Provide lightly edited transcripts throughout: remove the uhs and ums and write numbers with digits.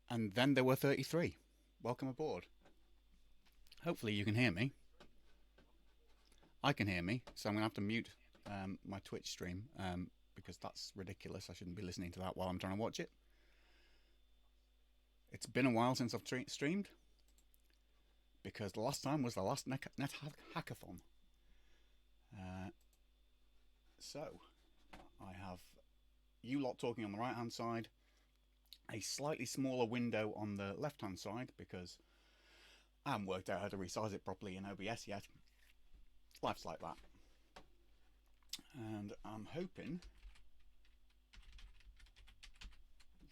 And then there were 33. Welcome aboard. Hopefully you can hear me. I can hear me, so I'm going to have to mute my Twitch stream because that's ridiculous. I shouldn't be listening to that while I'm trying to watch it. It's been a while since I've streamed because the last time was the last NetHackathon. So I have you lot talking on the right hand side, a slightly smaller window on the left hand side because I haven't worked out how to resize it properly in OBS yet. Life's like that. And I'm hoping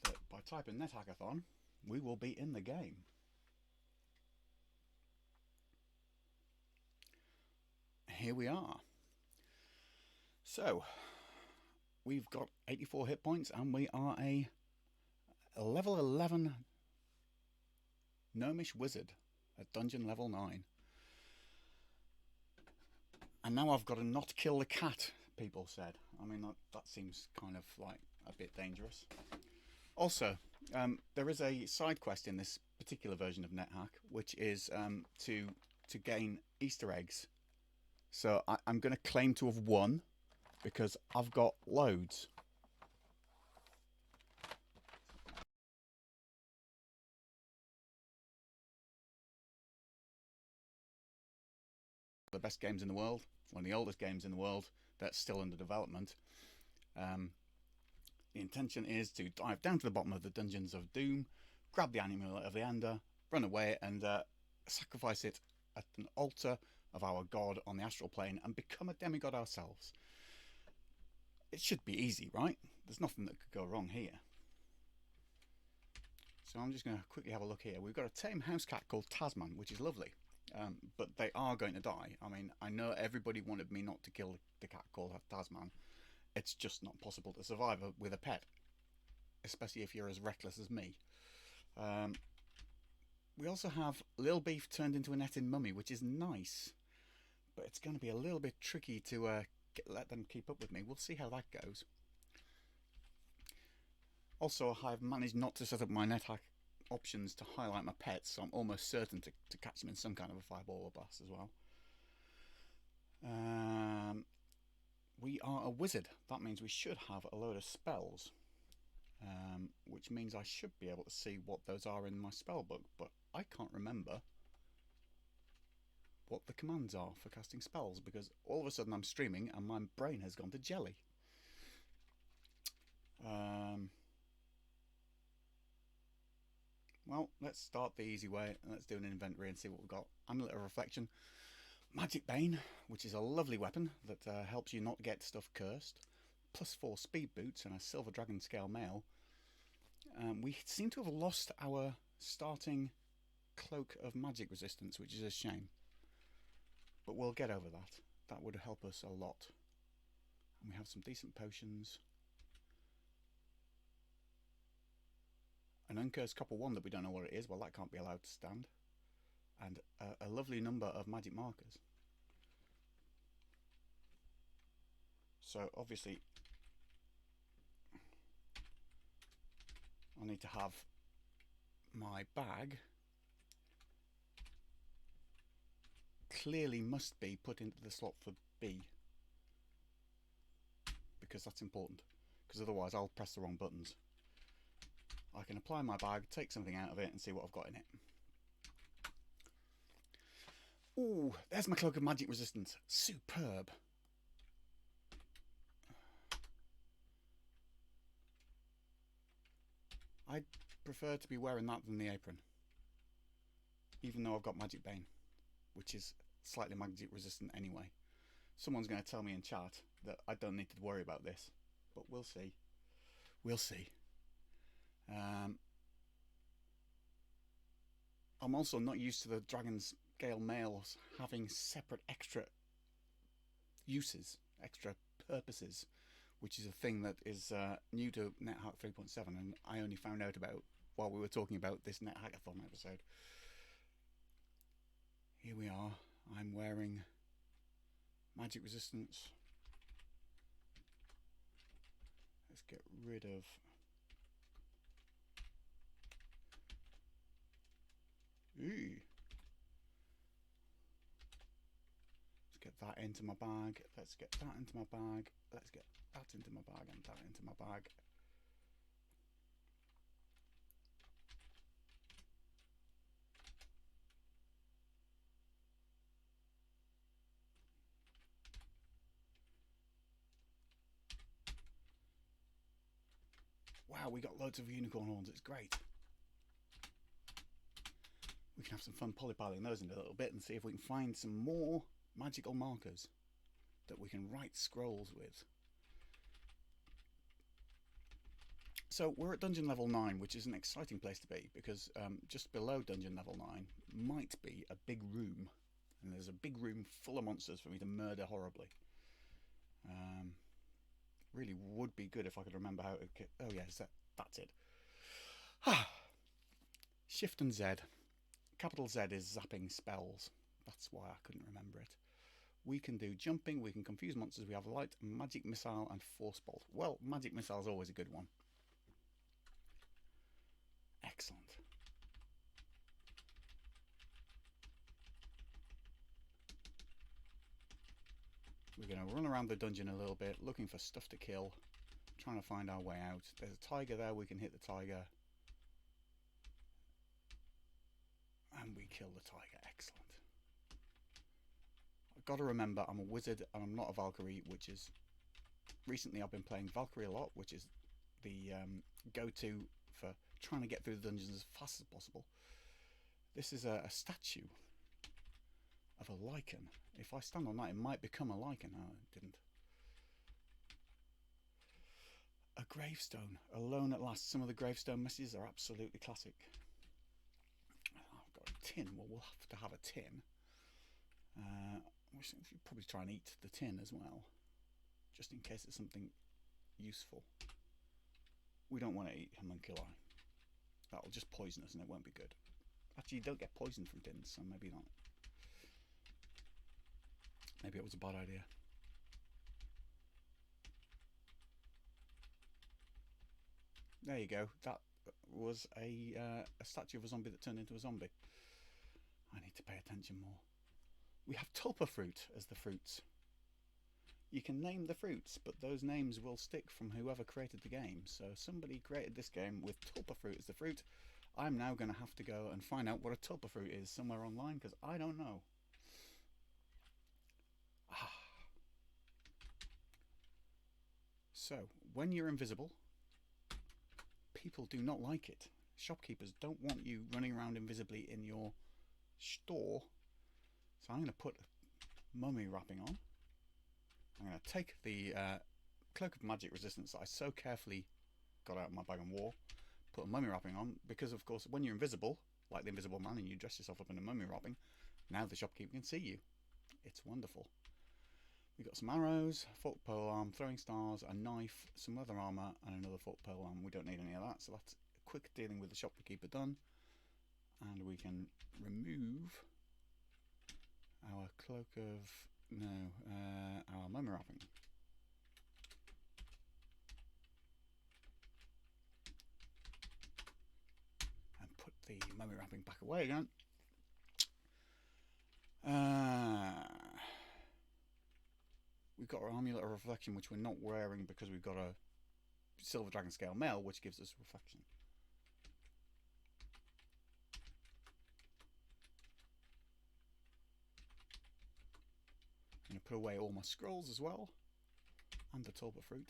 that by typing NetHackathon we will be in the game. Here we are. So we've got 84 hit points and we are a level 11 gnomish wizard at dungeon level 9. And now I've got to not kill the cat, people said. I mean, that seems kind of like a bit dangerous. Also, there is a side quest in this particular version of NetHack, which is to gain Easter eggs. So I'm going to claim to have won because I've got loads. The best games in the world, one of the oldest games in the world that's still under development. The intention is to dive down to the bottom of the dungeons of Doom, grab the amulet of the Ender, run away and sacrifice it at an altar of our god on the astral plane and become a demigod ourselves. It should be easy, right? There's nothing that could go wrong here. So I'm just going to quickly have a look here. We've got a tame house cat called Tasman, which is lovely. But they are going to die. I mean, I know everybody wanted me not to kill the cat called Tasman. It's just not possible to survive with a pet, especially if you're as reckless as me. We also have Lil Beef turned into a netted mummy, which is nice, but it's going to be a little bit tricky to let them keep up with me. We'll see how that goes. Also, I've managed not to set up my NetHack options to highlight my pets, so I'm almost certain to catch them in some kind of a fireball or blast as well. We are a wizard. That means we should have a load of spells, which means I should be able to see what those are in my spell book, but I can't remember what the commands are for casting spells because all of a sudden I'm streaming and my brain has gone to jelly. Well, let's start the easy way and let's do an inventory and see what we've got. Amulet of Reflection, Magic Bane, which is a lovely weapon that helps you not get stuff cursed, +4 speed boots and a silver dragon scale mail. We seem to have lost our starting cloak of magic resistance, which is a shame, but we'll get over that. That would help us a lot. And we have some decent potions, an uncursed copper wand that we don't know what it is. Well, that can't be allowed to stand. And a lovely number of magic markers. So obviously I need to have my bag clearly must be put into the slot for B because that's important, because otherwise I'll press the wrong buttons. I can apply my bag, take something out of it and see what I've got in it. Ooh, there's my cloak of magic resistance. Superb. I'd prefer to be wearing that than the apron, even though I've got Magic Bane, which is slightly magic resistant anyway. Someone's going to tell me in chat that I don't need to worry about this, but we'll see. We'll see. I'm also not used to the Dragon's Scale mails having separate extra uses, extra purposes, which is a thing that is new to NetHack 3.7 and I only found out about while we were talking about this NetHackathon episode. Here we are. I'm wearing magic resistance. Let's get rid of Ooh. Let's get that into my bag. Let's get that into my bag. Let's get that into my bag and that into my bag. Wow, we got loads of unicorn horns. It's great. We can have some fun polypiling those in a little bit and see if we can find some more magical markers that we can write scrolls with. So we're at dungeon level 9, which is an exciting place to be because just below dungeon level 9 might be a big room, and there's a big room full of monsters for me to murder horribly. Really would be good if I could remember how to get... Oh yes, that's it. Shift and Z. Capital Z is zapping spells. That's why I couldn't remember it. We can do jumping, we can confuse monsters, we have light, magic missile and force bolt. Well, magic missile is always a good one. Excellent. We're going to run around the dungeon a little bit, looking for stuff to kill, trying to find our way out. There's a tiger there, we can hit the tiger. And we kill the tiger. Excellent. I've got to remember I'm a wizard and I'm not a Valkyrie, which is... Recently I've been playing Valkyrie a lot, which is the go-to for trying to get through the dungeons as fast as possible. This is a statue of a lichen. If I stand on that, it might become a lichen. Oh, it didn't. A gravestone. Alone at last. Some of the gravestone messages are absolutely classic. I've got a tin. Well, we'll have to have a tin. We should probably try and eat the tin as well, just in case it's something useful. We don't want to eat homunculi. That'll just poison us and it won't be good. Actually, you don't get poisoned from tins, so maybe not. Maybe it was a bad idea. There you go. That was a statue of a zombie that turned into a zombie. I need to pay attention more. We have tulpa fruit as the fruits. You can name the fruits, but those names will stick from whoever created the game. So somebody created this game with tulpa fruit as the fruit. I'm now going to have to go and find out what a tulpa fruit is somewhere online because I don't know. So, when you're invisible, people do not like it. Shopkeepers don't want you running around invisibly in your store. So I'm going to put mummy wrapping on. I'm going to take the cloak of magic resistance that I so carefully got out of my bag and wore, put a mummy wrapping on, because of course when you're invisible, like the Invisible Man, and you dress yourself up in a mummy wrapping, now the shopkeeper can see you. It's wonderful. We've got some arrows, forked pole arm, throwing stars, a knife, some leather armour and another forked pole arm. We don't need any of that, so that's quick dealing with the shopkeeper done. And we can remove our cloak of... no, our mummy wrapping. And put the mummy wrapping back away again. We've got our amulet of reflection, which we're not wearing because we've got a silver dragon scale mail, which gives us reflection. I'm going to put away all my scrolls as well, and the tulpa fruit.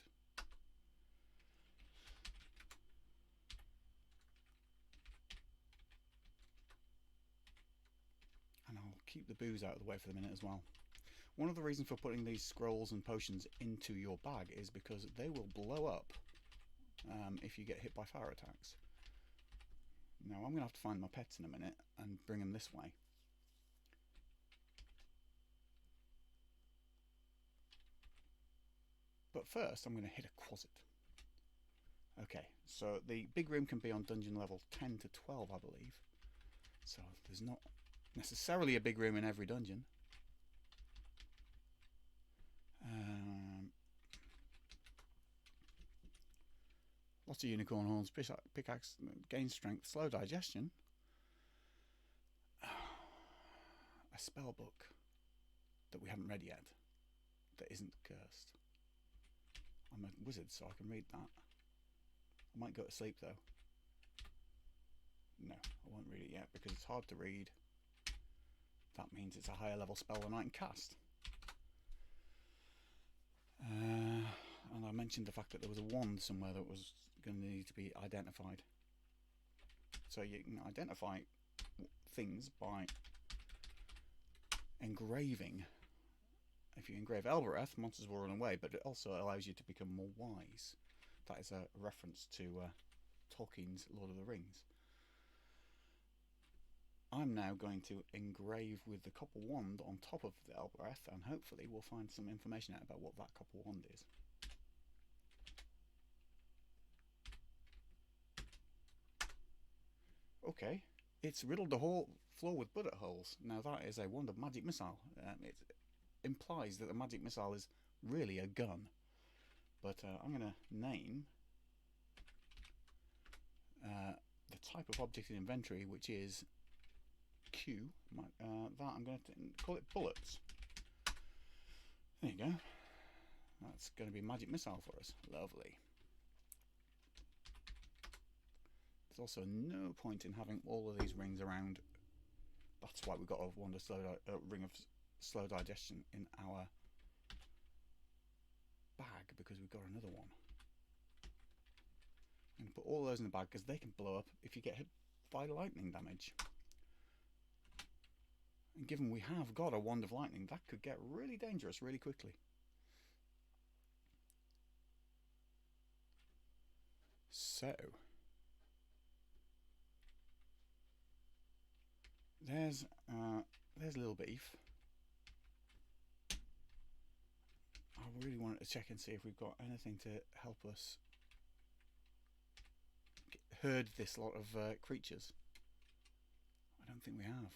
And I'll keep the booze out of the way for the minute as well. One of the reasons for putting these scrolls and potions into your bag is because they will blow up if you get hit by fire attacks. Now I'm going to have to find my pets in a minute and bring them this way. But first I'm going to hit a closet. Okay, so the big room can be on dungeon level 10 to 12, I believe. So there's not necessarily a big room in every dungeon. Lots of unicorn horns, pickaxe, gain strength, slow digestion. a spell book that we haven't read yet that isn't cursed. I'm a wizard, so I can read that. I might go to sleep though. No, I won't read it yet because it's hard to read. That means it's a higher level spell than I can cast. And I mentioned the fact that there was a wand somewhere that was going to need to be identified. So you can identify things by engraving. If you engrave Elbereth, monsters will run away, but it also allows you to become more wise. That is a reference to Tolkien's Lord of the Rings. I'm now going to engrave with the copper wand on top of the Elbereth, and hopefully we'll find some information out about what that copper wand is. Okay, it's riddled the whole floor with bullet holes. Now that is a wand of magic missile. It implies that the magic missile is really a gun. But I'm going to name the type of object in inventory, which is Q. That I'm going to call it bullets. There you go. That's going to be a magic missile for us. Lovely. There's also no point in having all of these rings around. That's why we've got a ring of slow digestion in our bag, because we've got another one. I'm going to put all those in the bag because they can blow up if you get hit by lightning damage. And given we have got a wand of lightning, that could get really dangerous really quickly. So there's little beef. I really wanted to check and see if we've got anything to help us herd this lot of creatures. I don't think we have.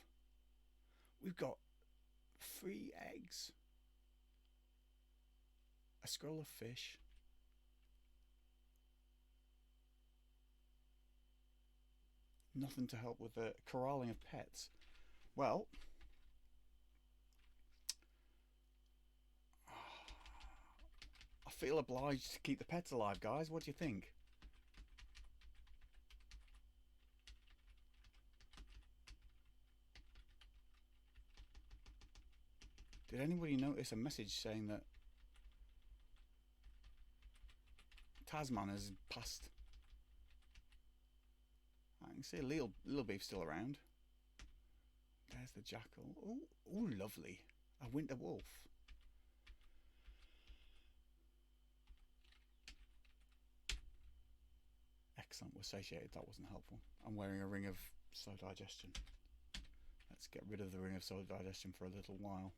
We've got 3 eggs, a scroll of fish, nothing to help with the corralling of pets. Well, I feel obliged to keep the pets alive, guys. What do you think? Did anybody notice a message saying that Tasman has passed? I can see a little beef still around. There's the jackal. Oh, lovely. A winter wolf. Excellent, we're satiated. That wasn't helpful. I'm wearing a ring of slow digestion. Let's get rid of the ring of slow digestion for a little while.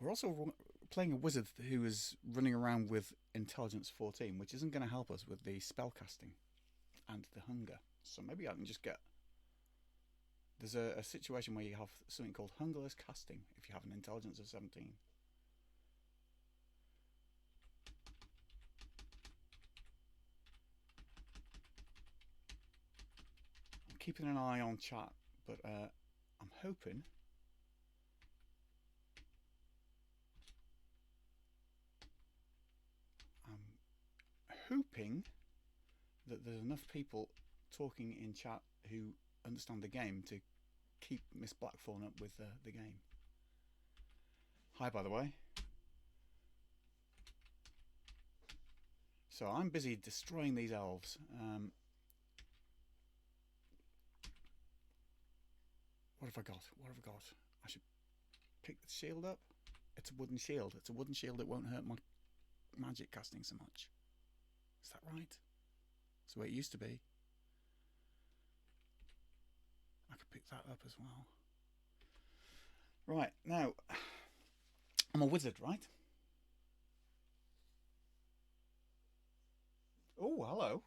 We're also playing a wizard who is running around with intelligence 14, which isn't going to help us with the spell casting and the hunger. So maybe I can just get... There's a situation where you have something called hungerless casting if you have an intelligence of 17. I'm keeping an eye on chat, but I'm hoping... that there's enough people talking in chat who understand the game to keep Miss Blackthorn up with the game. Hi, by the way. So I'm busy destroying these elves. What have I got? What have I got? I should pick the shield up. It's a wooden shield. It's a wooden shield. It won't hurt my magic casting so much. Is that right? That's the way it used to be. I could pick that up as well. Right, now, I'm a wizard, right? Oh, hello.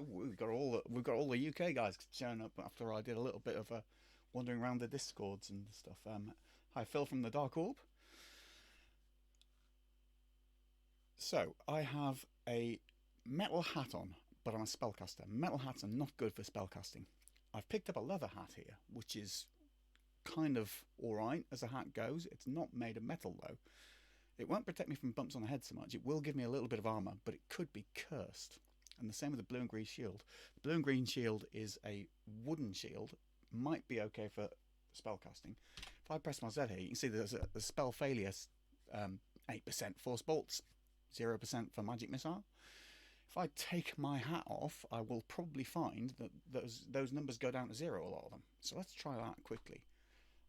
We've got all the UK guys showing up after I did a little bit of wandering around the Discords and stuff. Hi, Phil from the Dark Orb. So, I have a metal hat on, but I'm a spellcaster. Metal hats are not good for spellcasting. I've picked up a leather hat here, which is kind of alright as a hat goes. It's not made of metal though. It won't protect me from bumps on the head so much. It will give me a little bit of armour, but it could be cursed. And the same with the blue and green shield. The blue and green shield is a wooden shield. Might be okay for spellcasting. If I press my Z here, you can see there's a spell failure, 8% force bolts, 0% for magic missile. If I take my hat off, I will probably find that those numbers go down to 0, a lot of them. So let's try that quickly.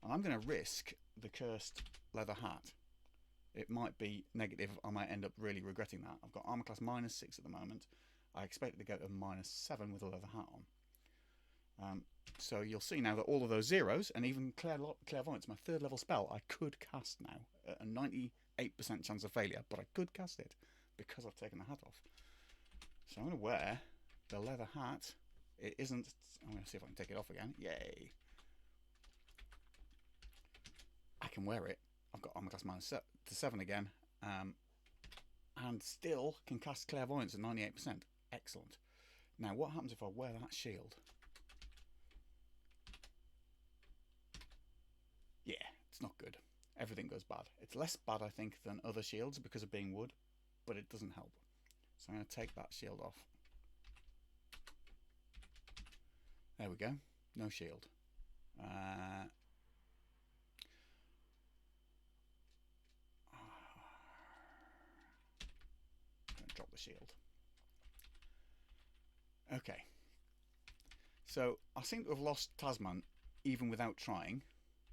And I'm going to risk the cursed leather hat. It might be negative. I might end up really regretting that. I've got armor class -6 at the moment. I expect it to go to -7 with a leather hat on. So you'll see now that all of those zeros, and even clairvoyance, my 3rd level spell, I could cast now at a 98% chance of failure, but I could cast it because I've taken the hat off. So I'm going to wear the leather hat. It isn't. I'm going to see if I can take it off again. Yay! I can wear it. I've got armor class -7 again, and still can cast clairvoyance at 98%. Excellent. Now, what happens if I wear that shield? Yeah, it's not good. Everything goes bad. It's less bad, I think, than other shields because of being wood, but it doesn't help. So I'm going to take that shield off. There we go. No shield. Drop the shield. Okay. So I seem to have lost Tasman even without trying.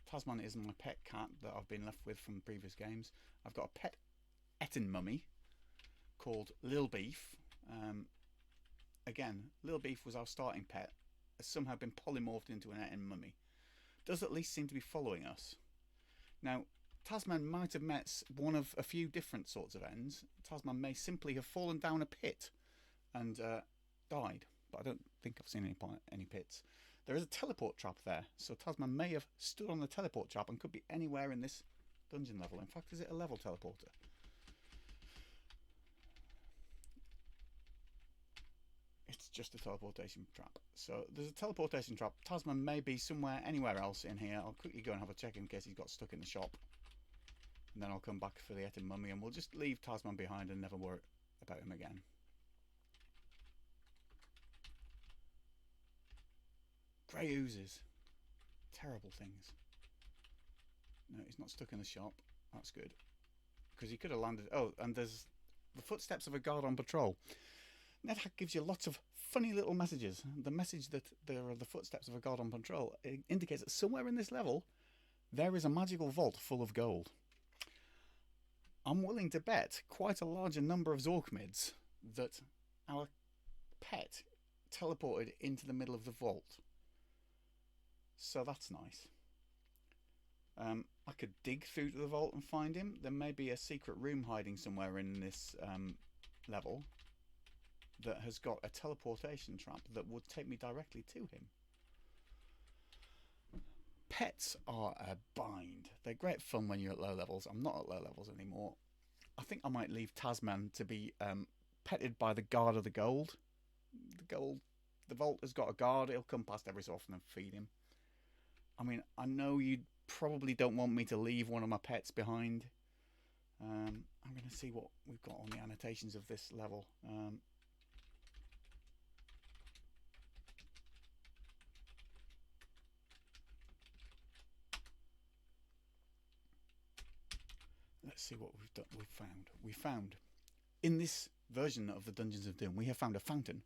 Tasman is my pet cat that I've been left with from previous games. I've got a pet Etin mummy called Lil Beef. Again, Lil Beef was our starting pet. Has somehow been polymorphed into an Etin mummy. Does at least seem to be following us. Now, Tasman might have met one of a few different sorts of ends. Tasman may simply have fallen down a pit and died, but I don't think I've seen any pits. There is a teleport trap there, so Tasman may have stood on the teleport trap and could be anywhere in this dungeon level. In fact, is it a level teleporter? It's just a teleportation trap. So there's a teleportation trap. Tasman may be somewhere, anywhere else in here. I'll quickly go and have a check in case he's got stuck in the shop. And then I'll come back for the Etin mummy and we'll just leave Tasman behind and never worry about him again. Grey oozes. Terrible things. No, he's not stuck in the shop. That's good. Because he could have landed... Oh, and there's the footsteps of a guard on patrol. NetHack gives you lots of funny little messages. The message that there are the footsteps of a guard on patrol indicates that somewhere in this level there is a magical vault full of gold. I'm willing to bet quite a larger number of Zorkmids that our pet teleported into the middle of the vault. So that's nice. I could dig through to the vault and find him. There may be a secret room hiding somewhere in this level that has got a teleportation trap that would take me directly to him. Pets are a bind. They're great fun when you're at low levels. I'm not at low levels anymore. I think I might leave Tasman to be petted by the guard of the gold. The vault has got a guard. He'll come past every so often and feed him. I mean, I know you probably don't want me to leave one of my pets behind. I'm going to see what we've got on the annotations of this level. Let's see what we've found in this version of the Dungeons of Doom. We have found a fountain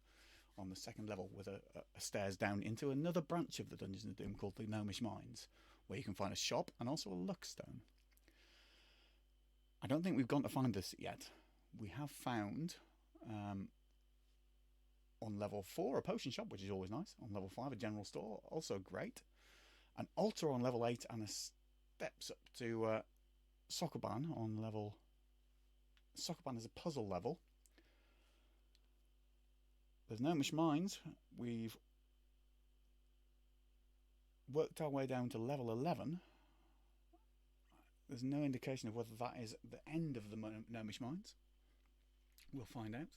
on the 2nd level with a stairs down into another branch of the Dungeons of Doom called the Gnomish Mines, where you can find a shop and also a luck stone. I don't think we've gone to find this yet. We have found on level 4 a potion shop, which is always nice. On level 5 a general store, also great. An altar on level 8 and a steps up to Sokoban on level... Sokoban is a puzzle level. There's Gnomish Mines. We've worked our way down to level 11. There's no indication of whether that is the end of the Gnomish Mines. We'll find out.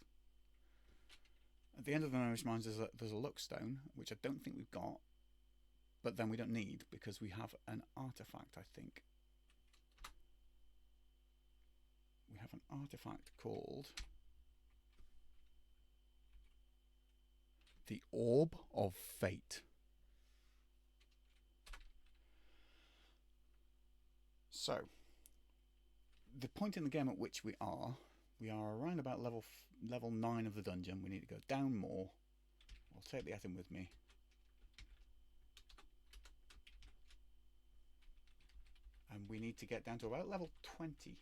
At the end of the Gnomish Mines there's a luck stone, which I don't think we've got. but then we don't need, because we have an artifact, I think. We have an artifact called the Orb of Fate. So, the point in the game at which we are around about level 9 of the dungeon. We need to go down more. I'll take the item with me. And we need to get down to about level 20,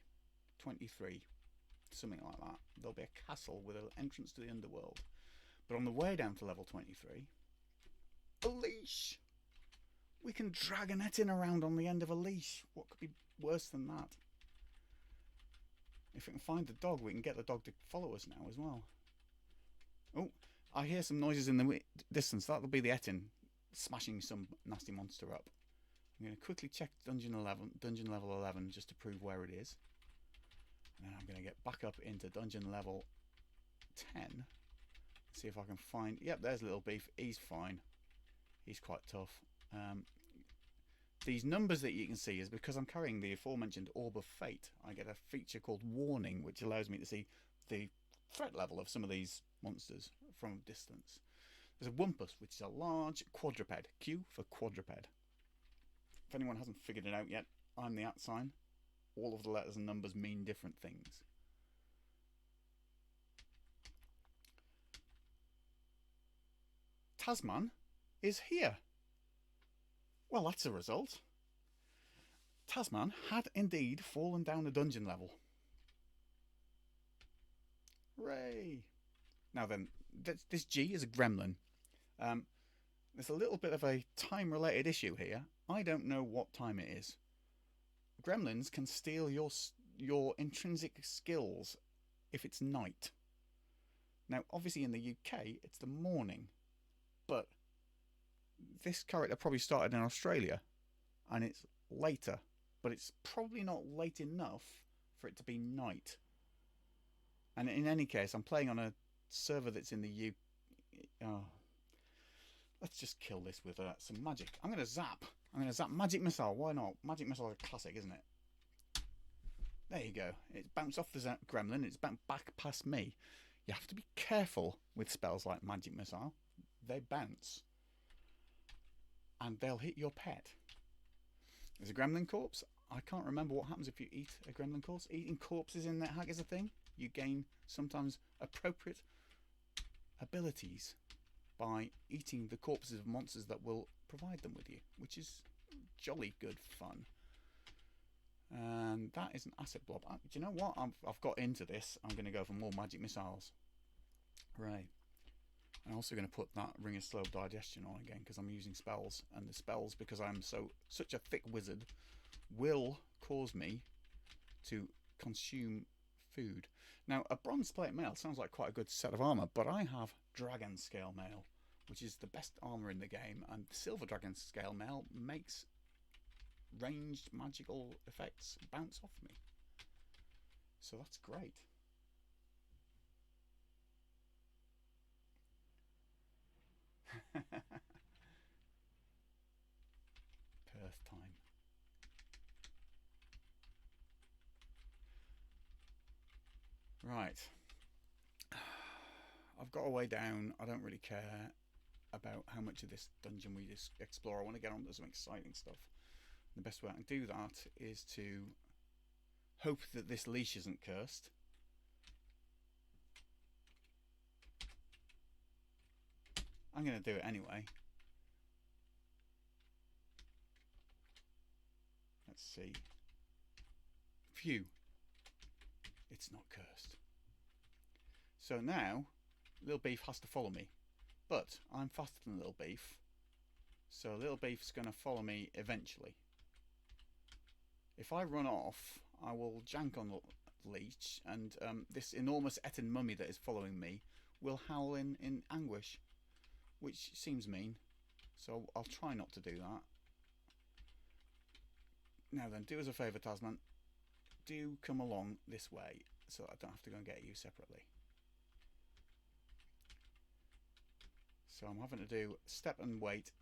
23, something like that. There'll be a castle with an entrance to the underworld. But on the way down to level 23, a leash! We can drag an Etin around on the end of a leash. What could be worse than that? If we can find the dog, we can get the dog to follow us now as well. Oh, I hear some noises in the distance. That'll be the Etin smashing some nasty monster up. I'm going to quickly check dungeon level 11, just to prove where it is. And then I'm going to get back up into dungeon level 10. See if I can find... Yep, there's Little Beef. He's fine. He's quite tough. These numbers that you can see is because I'm carrying the aforementioned Orb of Fate. I get a feature called Warning, which allows me to see the threat level of some of these monsters from a distance. There's a Wumpus, which is a large quadruped. Q for quadruped. If anyone hasn't figured it out yet, I'm the @ sign. All of the letters and numbers mean different things. Tasman is here. Well, that's a result. Tasman had indeed fallen down a dungeon level. Hooray! Now then, this G is a gremlin. There's a little bit of a time-related issue here. I don't know what time it is. Gremlins can steal your intrinsic skills if it's night. Now, obviously in the UK, it's the morning. But this character probably started in Australia, and it's later. But it's probably not late enough for it to be night. And in any case, I'm playing on a server that's in the UK. Oh. Let's just kill this with some magic. I'm going to zap. Magic Missile. Why not? Magic Missile is a classic, isn't it? There you go. It's bounced off the gremlin. It's bounced back past me. You have to be careful with spells like Magic Missile. They bounce. And they'll hit your pet. There's a gremlin corpse. I can't remember what happens if you eat a gremlin corpse. Eating corpses in NetHack is a thing. You gain sometimes appropriate abilities by eating the corpses of monsters that will provide them with you, which is jolly good fun. And that is an asset blob. Do you know what? I've got into this. I'm going to go for more Magic Missiles. Right. I'm also going to put that Ring of Slow Digestion on again because I'm using spells. And the spells, because I'm such a thick wizard, will cause me to consume food. Now, a bronze plate mail sounds like quite a good set of armour, but I have dragon scale mail, which is the best armour in the game, and silver dragon scale mail makes ranged magical effects bounce off me. So that's great. Perth time. Right. I've got a way down. I don't really care about how much of this dungeon we just explore. I want to get on to some exciting stuff. The best way I can do that is to hope that this leash isn't cursed. I'm going to do it anyway. Let's see. Phew. It's not cursed. So now, Little Beef has to follow me. But I'm faster than Little Beef. So Little Beef's going to follow me eventually. If I run off, I will jank on the leech, and this enormous Etin mummy that is following me will howl in anguish, which seems mean. So I'll try not to do that. Now then, do us a favour, Tasman. Do come along this way, so I don't have to go and get you separately. So I'm having to do step and wait,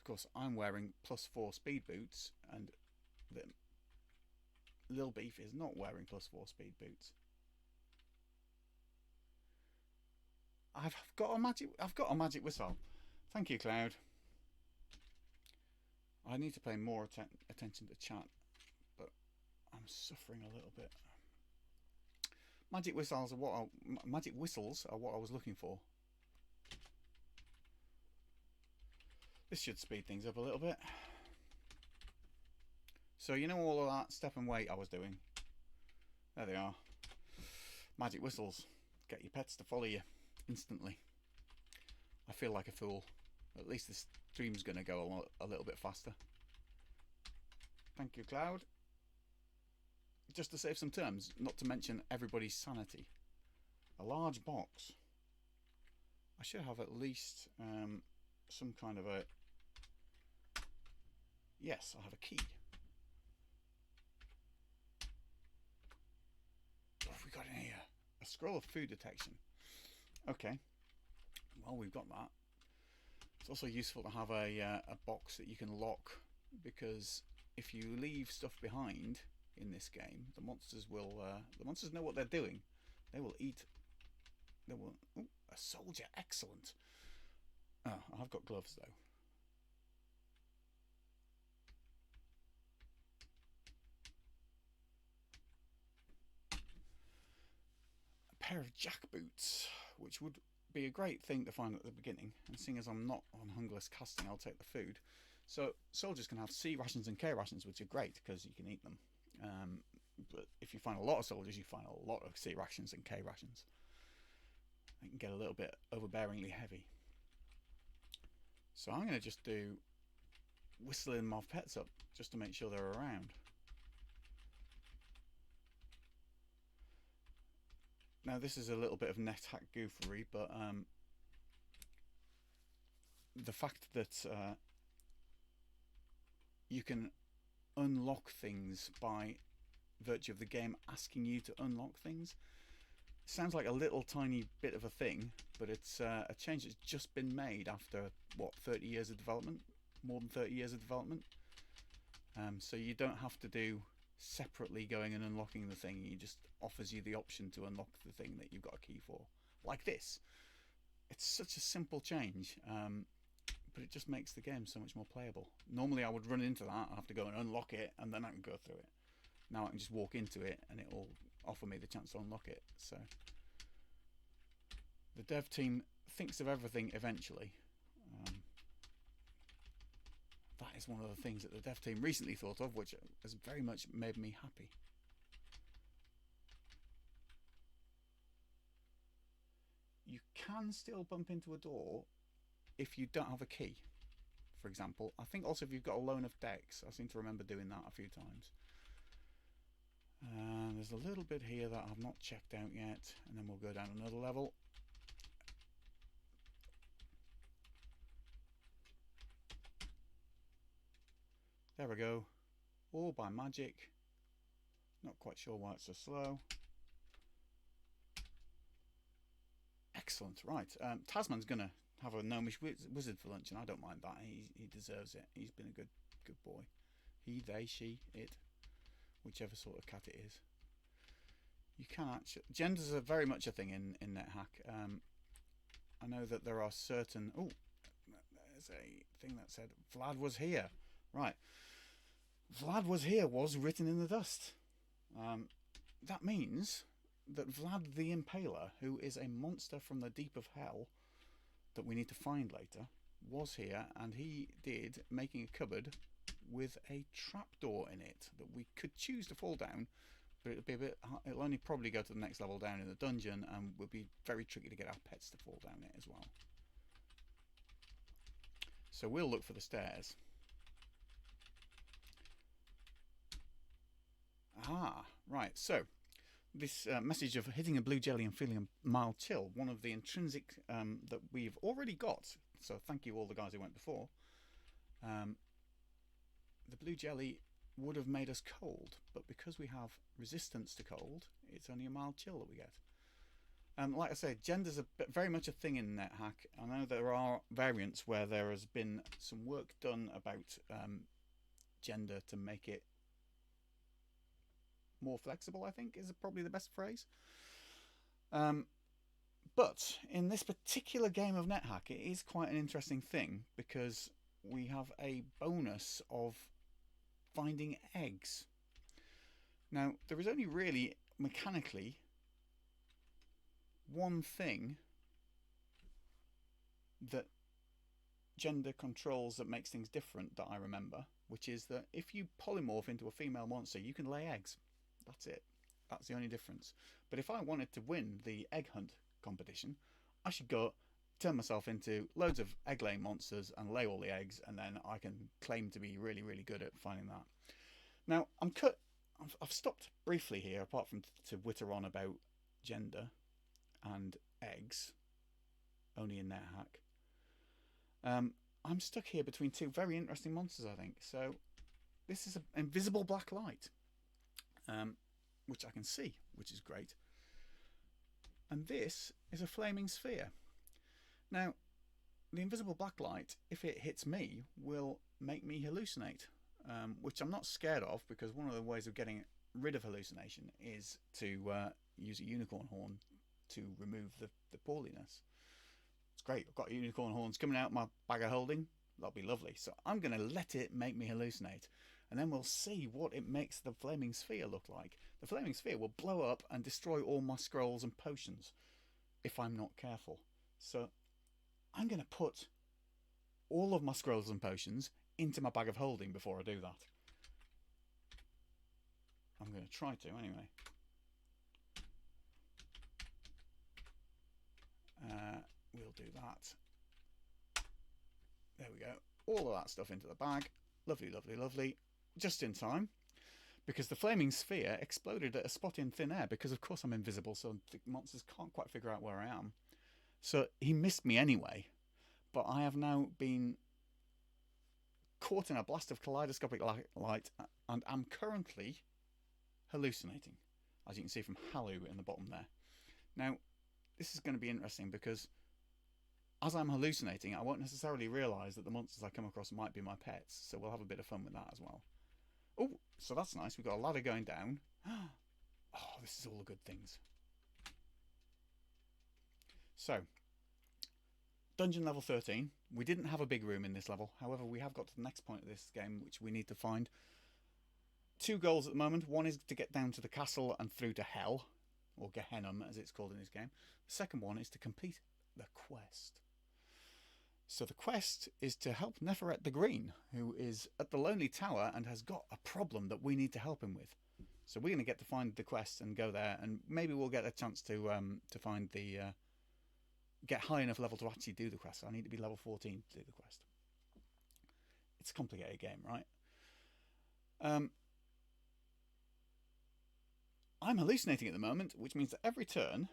of course, I'm wearing +4 speed boots, and the Lil Beef is not wearing +4 speed boots. I've got a magic whistle. Thank you, Cloud. I need to pay more attention to chat, but I'm suffering a little bit. Magic whistles are what I was looking for. This should speed things up a little bit. So you know all of that step and wait I was doing? There they are. Magic whistles. Get your pets to follow you instantly. I feel like a fool. At least this stream's going to go a little bit faster. Thank you, Cloud. Just to save some terms, not to mention everybody's sanity. A large box. I should have at least some kind of a... Yes, I have a key. What have we got in here? A scroll of food detection. Okay. Well, we've got that. It's also useful to have a box that you can lock, because if you leave stuff behind in this game, the monsters know what they're doing. They will eat. They will. Ooh, a soldier, excellent. Oh, I've got gloves though. A pair of jack boots, which would be a great thing to find at the beginning, and seeing as I'm not on hungerless casting, I'll take the food. So soldiers can have C rations and K rations, which are great because you can eat them. But if you find a lot of soldiers, you find a lot of C rations and K rations. They can get a little bit overbearingly heavy. So I'm going to just do whistling my pets up just to make sure they're around. Now this is a little bit of NetHack goofery, but the fact that you can unlock things by virtue of the game asking you to unlock things sounds like a little tiny bit of a thing, but it's a change that's just been made after what, 30 years of development, more than 30 years of development. So you don't have to do separately going and unlocking the thing. It just offers you the option to unlock the thing that you've got a key for, like this. It's such a simple change, but it just makes the game so much more playable. Normally I would run into that, I have to go and unlock it, and then I can go through it. Now I can just walk into it and it will offer me the chance to unlock it. So the dev team thinks of everything eventually. That is one of the things that the dev team recently thought of, which has very much made me happy. You can still bump into a door if you don't have a key, for example. I think also if you've got a loan of decks. I seem to remember doing that a few times. There's a little bit here that I've not checked out yet, and then we'll go down another level. There we go. All by magic. Not quite sure why it's so slow. Excellent. Right. Tasman's going to have a gnomish wizard for lunch, and I don't mind that. He deserves it. He's been a good boy. He, they, she, it. Whichever sort of cat it is. You can actually... Genders are very much a thing in NetHack. I know that there are certain... Oh, there's a thing that said Vlad was here. Right. Vlad was here was written in the dust. That means that Vlad the Impaler, who is a monster from the deep of hell that we need to find later, was here, and he did making a cupboard with a trapdoor in it that we could choose to fall down, but it'll only probably go to the next level down in the dungeon, and would be very tricky to get our pets to fall down it as well. So we'll look for the stairs. Ah, right. So this message of hitting a blue jelly and feeling a mild chill, one of the intrinsic that we've already got. So thank you all the guys who went before. The blue jelly would have made us cold, but because we have resistance to cold, it's only a mild chill that we get. Like I said, gender's very much a thing in NetHack. I know there are variants where there has been some work done about gender to make it more flexible, I think is probably the best phrase. But in this particular game of NetHack, it is quite an interesting thing because we have a bonus of finding eggs. Now, there is only really mechanically one thing that gender controls that makes things different that I remember, which is that if you polymorph into a female monster, you can lay eggs. That's it. That's the only difference. But if I wanted to win the egg hunt competition, I should go turn myself into loads of egg laying monsters and lay all the eggs, and then I can claim to be really, really good at finding that. Now, I've stopped briefly here, apart from to witter on about gender and eggs, only in NetHack. I'm stuck here between two very interesting monsters, I think. So this is an invisible black light, which I can see, which is great. And this is a flaming sphere. Now, the invisible black light, if it hits me, will make me hallucinate, which I'm not scared of, because one of the ways of getting rid of hallucination is to use a unicorn horn to remove the poorliness. It's great. I've got unicorn horns coming out of my bag of holding. That'll be lovely. So I'm going to let it make me hallucinate. And then we'll see what it makes the flaming sphere look like. The flaming sphere will blow up and destroy all my scrolls and potions if I'm not careful. So I'm going to put all of my scrolls and potions into my bag of holding before I do that. I'm going to try to anyway. We'll do that. There we go. All of that stuff into the bag. Lovely, lovely, lovely. Just in time. Because the flaming sphere exploded at a spot in thin air. Because of course I'm invisible, so the monsters can't quite figure out where I am. So he missed me anyway. But I have now been caught in a blast of kaleidoscopic light. And I'm currently hallucinating. As you can see from Halu in the bottom there. Now, this is going to be interesting because as I'm hallucinating, I won't necessarily realise that the monsters I come across might be my pets, so we'll have a bit of fun with that as well. Oh, so that's nice. We've got a ladder going down. Oh, this is all the good things. So, dungeon level 13. We didn't have a big room in this level. However, we have got to the next point of this game, which we need to find. Two goals at the moment. One is to get down to the castle and through to Hell, or Gehenna as it's called in this game. The second one is to complete the quest. So the quest is to help Neferet the Green, who is at the Lonely Tower and has got a problem that we need to help him with. So we're going to get to find the quest and go there, and maybe we'll get a chance to find the get high enough level to actually do the quest. I need to be level 14 to do the quest. It's a complicated game, right? I'm hallucinating at the moment, which means that every turn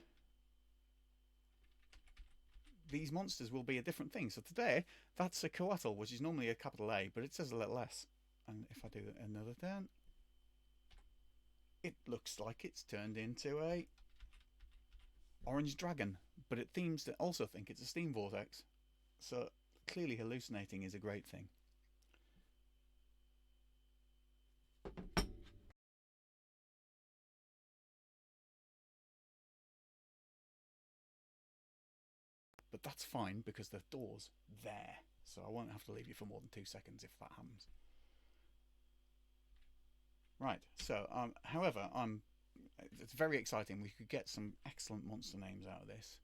these monsters will be a different thing. So today, that's a coatl, which is normally a capital A, but it says a little less. And if I do another turn, it looks like it's turned into a orange dragon, but it seems to also think it's a steam vortex. So clearly hallucinating is a great thing. But that's fine because the door's there, so I won't have to leave you for more than 2 seconds if that happens. Right, so however, it's very exciting. We could get some excellent monster names out of this.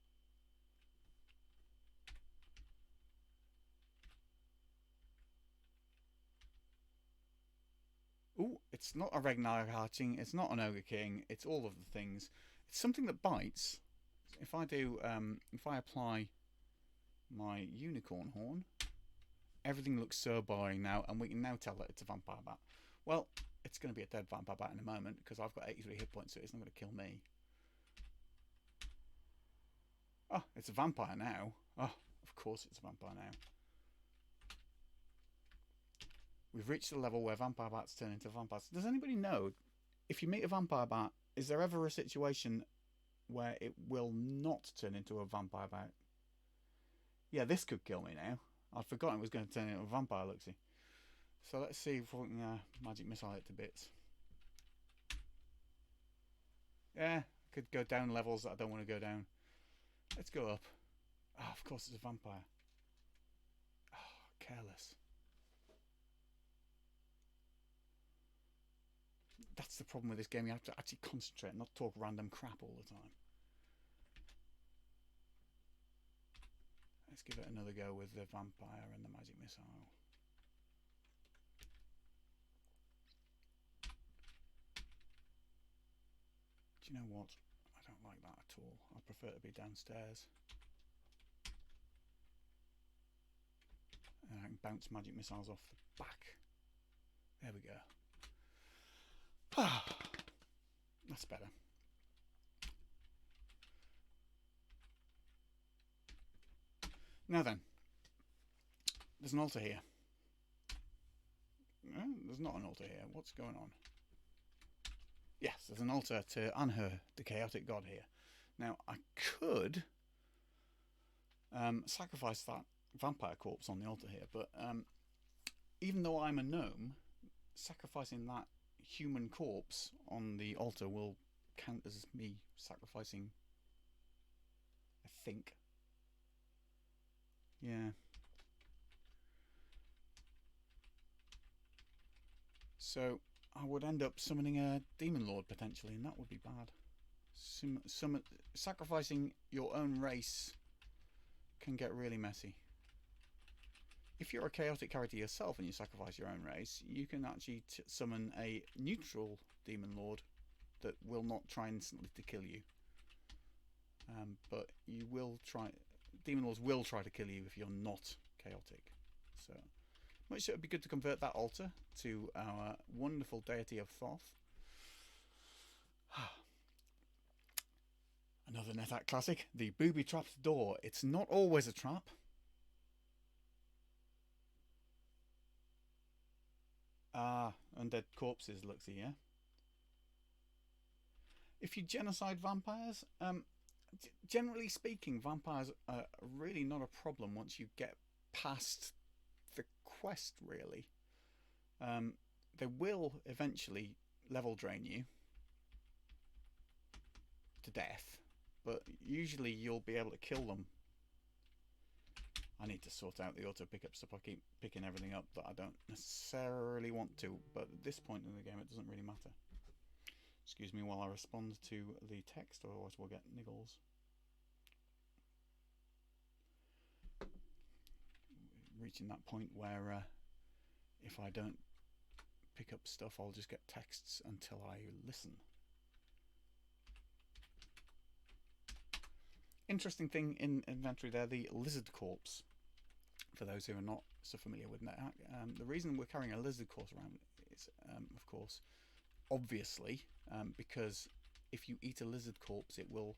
Oh, it's not a Ragnar Hatching, it's not an Ogre King, it's all of the things. It's something that bites. If I do, if I apply my unicorn horn, everything looks so boring now, and we can now tell that it's a vampire bat. Well, it's going to be a dead vampire bat in a moment because I've got 83 hit points, so it's not going to kill me. Oh, it's a vampire now. Oh, of course it's a vampire now. We've reached the level where vampire bats turn into vampires. Does anybody know, if you meet a vampire bat, is there ever a situation where it will not turn into a vampire bat. Yeah, this could kill me now. I'd forgotten it was going to turn into a vampire, looksy. So let's see if we can magic missile it to bits. Yeah, I could go down levels that I don't want to go down. Let's go up. Ah, of course it's a vampire. Oh, careless. That's the problem with this game. You have to actually concentrate and not talk random crap all the time. Let's give it another go with the vampire and the magic missile. Do you know what? I don't like that at all. I prefer to be downstairs. And I can bounce magic missiles off the back. There we go. Ah, that's better. Now then, there's an altar here. No, there's not an altar here. What's going on? Yes, there's an altar to Anhur, the chaotic god here. Now, I could sacrifice that vampire corpse on the altar here, but even though I'm a gnome, sacrificing that human corpse on the altar will count as me sacrificing, I think. Yeah. So I would end up summoning a demon lord potentially, and that would be bad. Sacrificing your own race can get really messy. If you're a chaotic character yourself and you sacrifice your own race, you can actually summon a neutral demon lord that will not try instantly to kill you. But you will try. Demon lords will try to kill you if you're not chaotic. So, much it would be good to convert that altar to our wonderful deity of Thoth. Another NetHack classic, the booby-trapped door. It's not always a trap. Ah, undead corpses, looksy, yeah? If you genocide vampires, generally speaking, vampires are really not a problem once you get past the quest, really. They will eventually level drain you to death, but usually you'll be able to kill them. I need to sort out the auto pickup stuff. I keep picking everything up that I don't necessarily want to, but at this point in the game it doesn't really matter. Excuse me while I respond to the text, otherwise we'll get niggles. Reaching that point where if I don't pick up stuff, I'll just get texts until I listen. Interesting thing in inventory there, the lizard corpse. For those who are not so familiar with NetHack, the reason we're carrying a lizard corpse around is, of course, obviously, because if you eat a lizard corpse, it will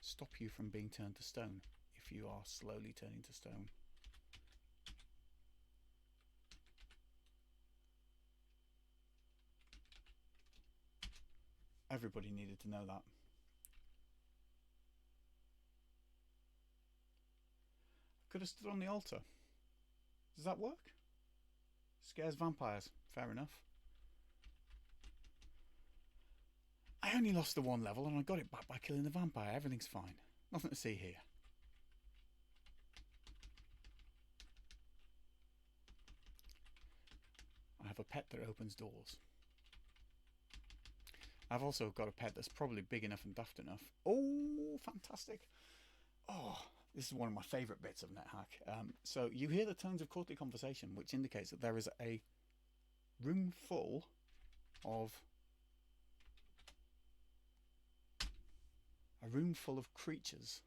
stop you from being turned to stone if you are slowly turning to stone. Everybody needed to know that. Could have stood on the altar. Does that work? Scares vampires. Fair enough. I only lost the one level and I got it back by killing the vampire. Everything's fine. Nothing to see here. I have a pet that opens doors. I've also got a pet that's probably big enough and daft enough. Oh, fantastic. Oh, this is one of my favourite bits of NetHack. So you hear the tones of courtly conversation, which indicates that there is a room full of creatures,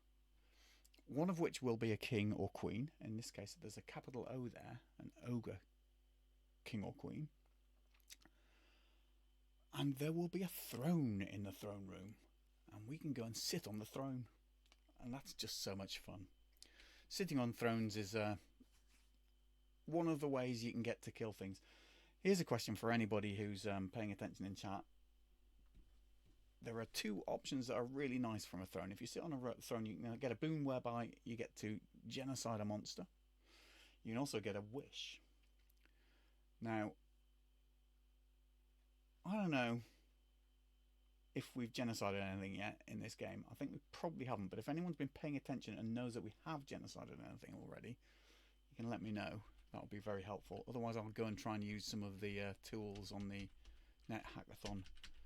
one of which will be a king or queen. In this case, there's a capital O there, an ogre king or queen. And there will be a throne in the throne room, and we can go and sit on the throne. And that's just so much fun. Sitting on thrones is one of the ways you can get to kill things. Here's a question for anybody who's paying attention in chat. there are two options that are really nice from a throne. If you sit on a throne, you can get a boon whereby you get to genocide a monster. You can also get a wish. Now, I don't know if we've genocided anything yet in this game. I think we probably haven't, but if anyone's been paying attention and knows that we have genocided anything already, you can let me know. That would be very helpful. Otherwise, I'll go and try and use some of the tools on the NetHackathon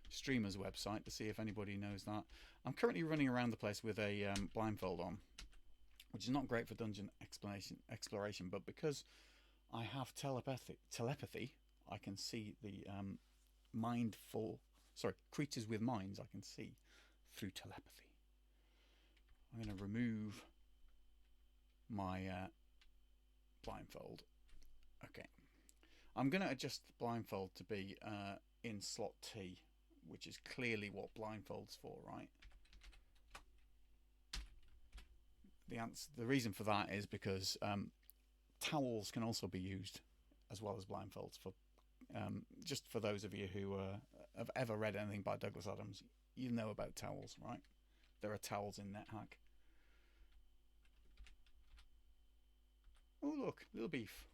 streamers website to see if anybody knows that. I'm currently running around the place with a blindfold on, which is not great for dungeon exploration, but because I have telepathy, I can see the creatures with minds I can see through telepathy. I'm going to remove my blindfold. Okay. I'm going to adjust the blindfold to be in slot T, which is clearly what blindfold's for, right? The reason for that is because towels can also be used as well as blindfolds. For just for those of you who have ever read anything by Douglas Adams, you know about towels, right? There are towels in NetHack. Oh look, little beef.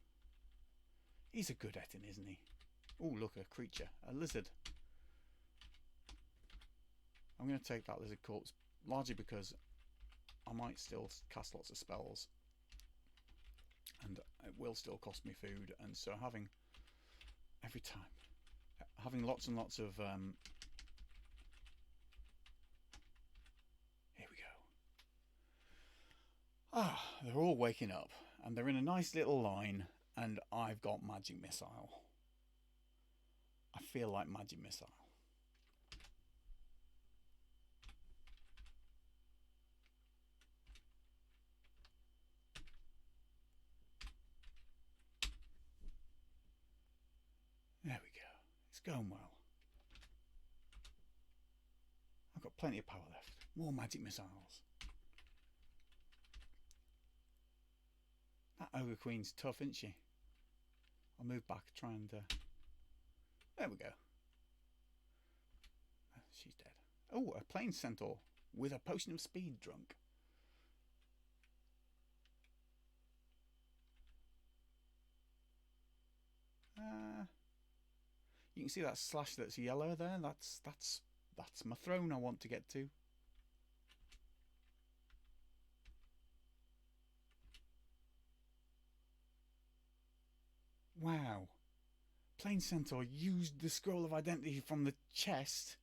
He's a good ettin, isn't he? Oh look, a creature, a lizard. I'm going to take that lizard corpse largely because I might still cast lots of spells and it will still cost me food, and so having lots and lots of here we go. They're all waking up and they're in a nice little line, and I've got magic missile. I feel like magic missile. There we go. It's going well. I've got plenty of power left. More magic missiles. That Ogre Queen's tough, isn't she? I'll move back, try and... there we go. She's dead. Oh, a plain centaur with a potion of speed drunk. You can see that slash that's yellow there. That's my throne I want to get to. Wow. Plain Centaur used the scroll of identity from the chest.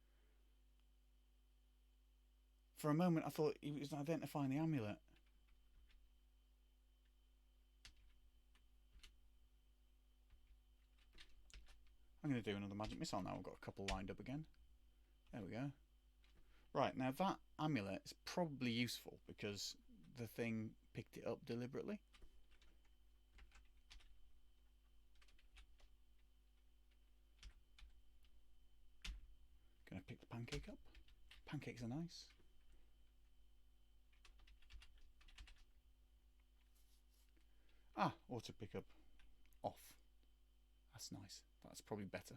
For a moment I thought he was identifying the amulet. I'm going to do another magic missile now. I've got a couple lined up again. There we go. Right, now that amulet is probably useful because the thing picked it up deliberately. Gonna pick the pancake up. Pancakes are nice. Auto pick up off. That's nice. That's probably better.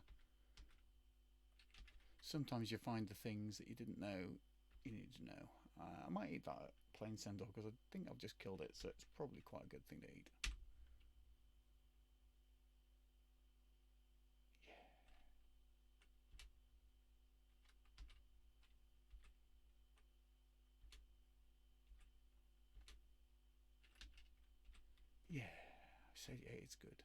Sometimes you find the things that you didn't know you needed to know. I might eat that plain centaur because I think I've just killed it, so it's probably quite a good thing to eat. Yeah, I said yeah, it's good.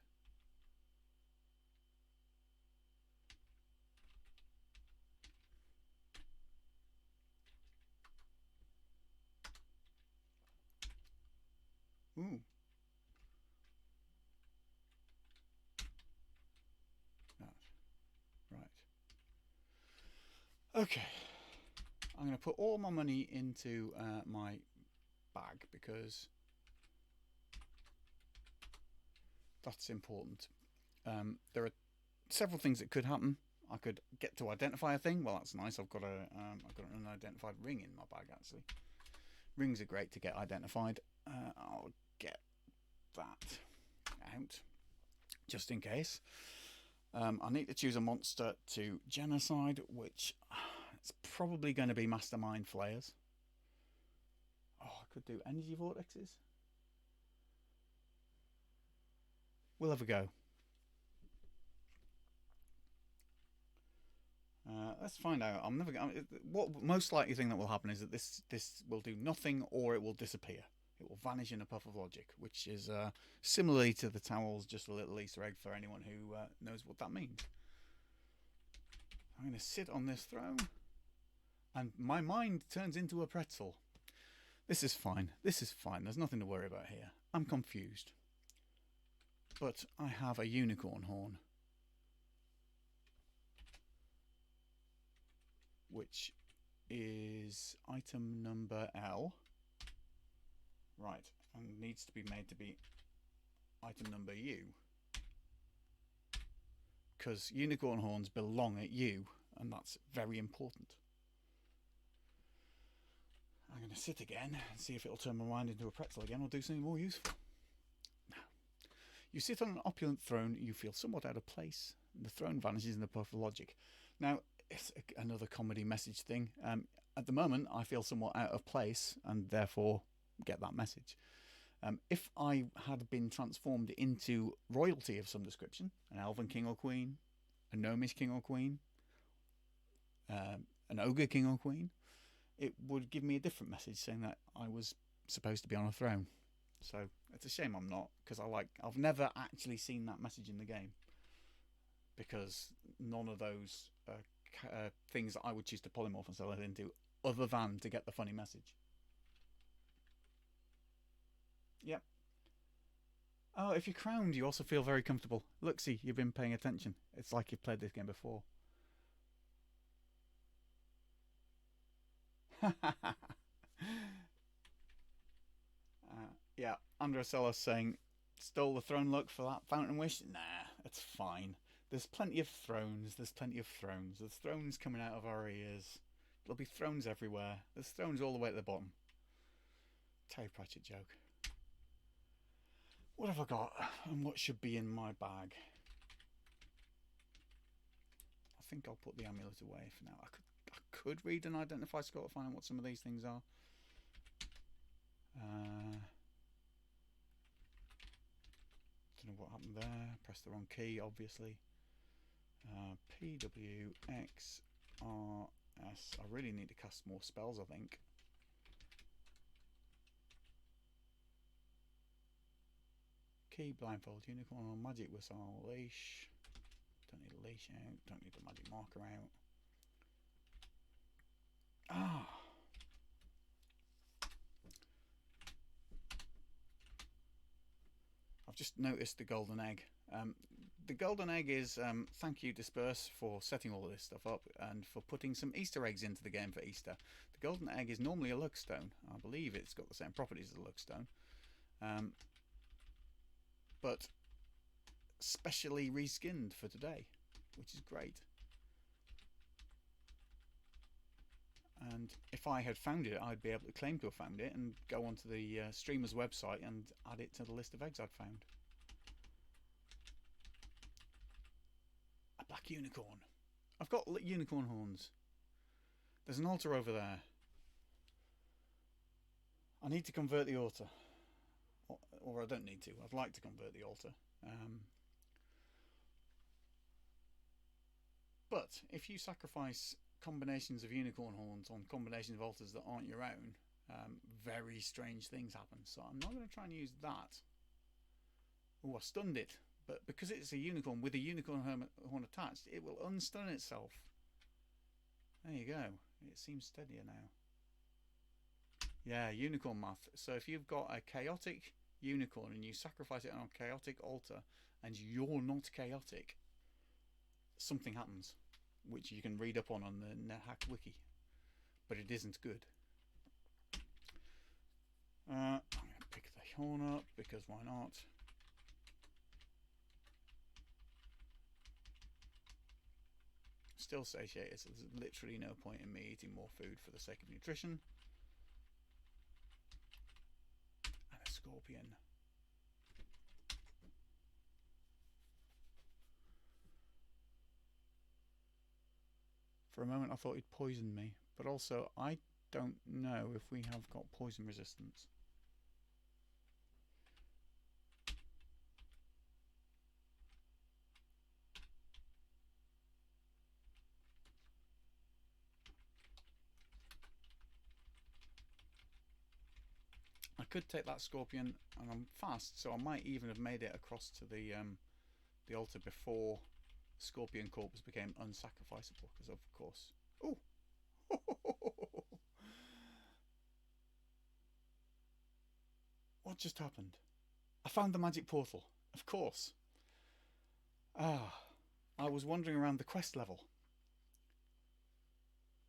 Ooh. Right. Okay. I'm going to put all my money into my bag because that's important. There are several things that could happen. I could get to identify a thing. Well, that's nice. I've got an unidentified ring in my bag actually. Rings are great to get identified. I'll get that out just in case. I need to choose a monster to genocide, which It's probably going to be Mastermind Flayers. Oh, I could do Energy Vortexes. We'll have a go. Let's find out. I'm never. What most likely thing that will happen is that this will do nothing, or it will disappear. It will vanish in a puff of logic, which is similarly to the towels, just a little Easter egg for anyone who knows what that means. I'm going to sit on this throne, and my mind turns into a pretzel. This is fine. This is fine. There's nothing to worry about here. I'm confused, but I have a unicorn horn, which is item number L. Right, and needs to be made to be item number U. Because unicorn horns belong at U, and that's very important. I'm going to sit again and see if it'll turn my mind into a pretzel again or do something more useful. Now, you sit on an opulent throne, you feel somewhat out of place, and the throne vanishes in a puff of logic. Now, it's another comedy message thing. At the moment, I feel somewhat out of place, and therefore get that message. If I had been transformed into royalty of some description, an elven king or queen, a gnomish king or queen, an ogre king or queen, it would give me a different message saying that I was supposed to be on a throne. So it's a shame I'm not, because I've never actually seen that message in the game, because none of those things that I would choose to polymorph and sell it into, other than to get the funny message. Yep. Oh, if you're crowned, you also feel very comfortable. Look, see, you've been paying attention. It's like you've played this game before. Yeah, Androselos saying, stole the throne look for that fountain wish? Nah, it's fine. There's plenty of thrones. There's plenty of thrones. There's thrones coming out of our ears. There'll be thrones everywhere. There's thrones all the way at the bottom. Terry Pratchett joke. What have I got? And what should be in my bag? I think I'll put the amulet away for now. I could read and identify Scott to find out what some of these things are. Don't know what happened there. Pressed the wrong key, obviously. PWXRS. I really need to cast more spells, I think. Key, blindfold, unicorn, magic whistle, leash. Don't need a leash out. Don't need the magic marker out. Ah. I've just noticed the golden egg. The golden egg is thank you Disperse for setting all of this stuff up and for putting some Easter eggs into the game for Easter. The golden egg is normally a luckstone. I believe it's got the same properties as a luckstone, but specially reskinned for today, which is great. And if I had found it, I'd be able to claim to have found it and go onto the streamer's website and add it to the list of eggs I'd found. A black unicorn. I've got unicorn horns. There's an altar over there. I need to convert the altar. Or I don't need to. I'd like to convert the altar. But if you sacrifice combinations of unicorn horns on combinations of altars that aren't your own, very strange things happen. So I'm not going to try and use that. Oh, I stunned it. But because it's a unicorn with a unicorn horn attached, it will unstun itself. There you go. It seems steadier now. Yeah, unicorn math. So if you've got a chaotic unicorn and you sacrifice it on a chaotic altar and you're not chaotic, something happens, which you can read up on the NetHack wiki, but it isn't good. I'm going to pick the horn up because why not? Still satiated, so there's literally no point in me eating more food for the sake of nutrition. And a scorpion. For a moment I thought he'd poisoned me, but also I don't know if we have got poison resistance. I could take that scorpion, and I'm fast, so I might even have made it across to the altar before scorpion corpse became unsacrificable, because of course. Oh, what just happened? I found the magic portal, of course. Ah, I was wandering around the quest level.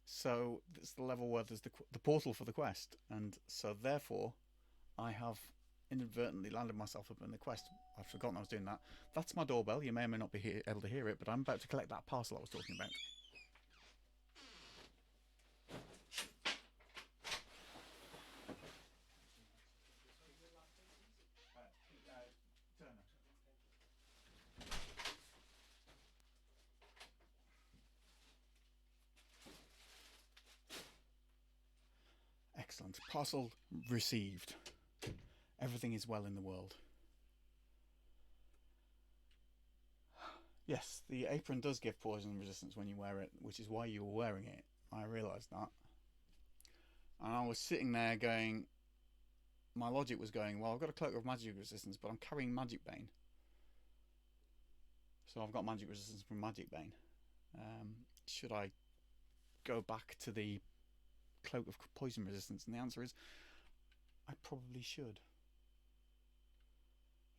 So it's the level where there's the portal for the quest, and so therefore I have inadvertently landed myself up in the quest. I've forgotten I was doing that. That's my doorbell. You may or may not be able to hear it, but I'm about to collect that parcel I was talking about. Excellent. Parcel received. Everything is well in the world. Yes, the apron does give poison resistance when you wear it, which is why you were wearing it. I realised that. And I was sitting there going, my logic was going, well, I've got a cloak of magic resistance, but I'm carrying Magic Bane. So I've got magic resistance from Magic Bane. Should I go back to the cloak of poison resistance? And the answer is, I probably should.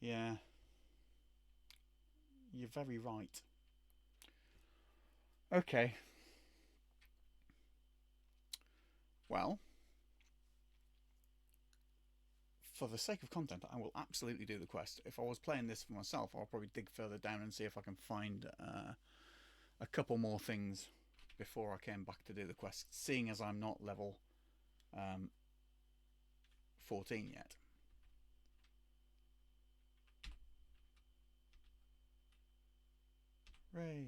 Yeah. You're very right. Okay. Well, for the sake of content, I will absolutely do the quest. If I was playing this for myself, I'll probably dig further down and see if I can find a couple more things before I came back to do the quest, seeing as I'm not level 14 yet. Hooray.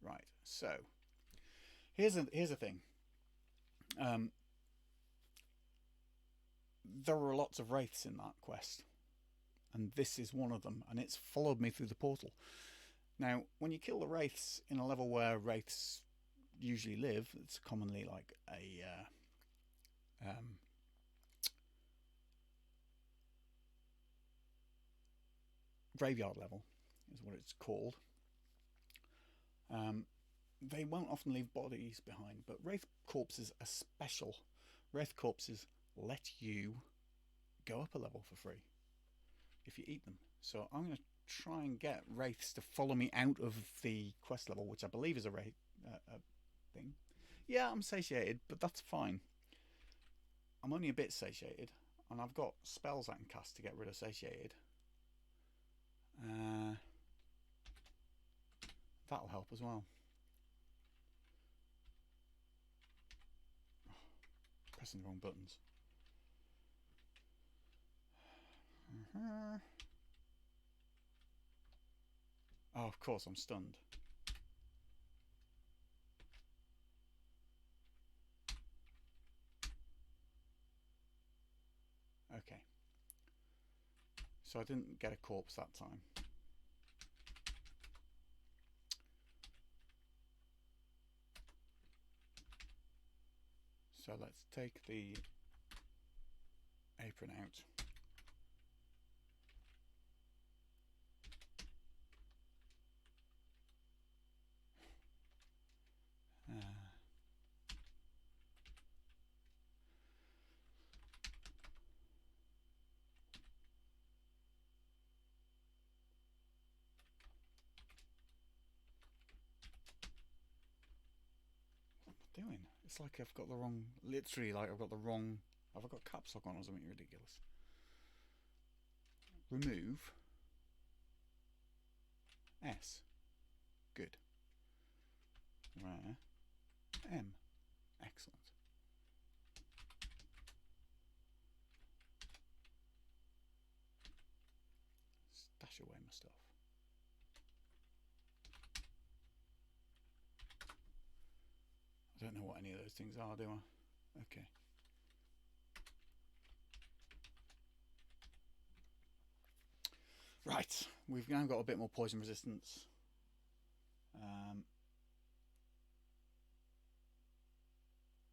Right, so here's a thing. There are lots of wraiths in that quest, and this is one of them, and it's followed me through the portal. Now, when you kill the wraiths in a level where wraiths usually live, it's commonly like a graveyard level, is what it's called. They won't often leave bodies behind, but wraith corpses are special. Wraith corpses let you go up a level for free if you eat them. So I'm going to try and get wraiths to follow me out of the quest level, which I believe is a wraith thing. Yeah, I'm satiated, but that's fine. I'm only a bit satiated, and I've got spells I can cast to get rid of satiated. That'll help as well. Oh, pressing the wrong buttons. Oh, of course, I'm stunned. Okay. So I didn't get a corpse that time. So let's take the apron out. Doing? It's like I've got the wrong, literally like I've got the wrong, have I got caps lock on or something ridiculous? Remove S. Good. Rare M. Excellent. Stash away my stuff. things are, do I? Okay. Right, we've now got a bit more poison resistance.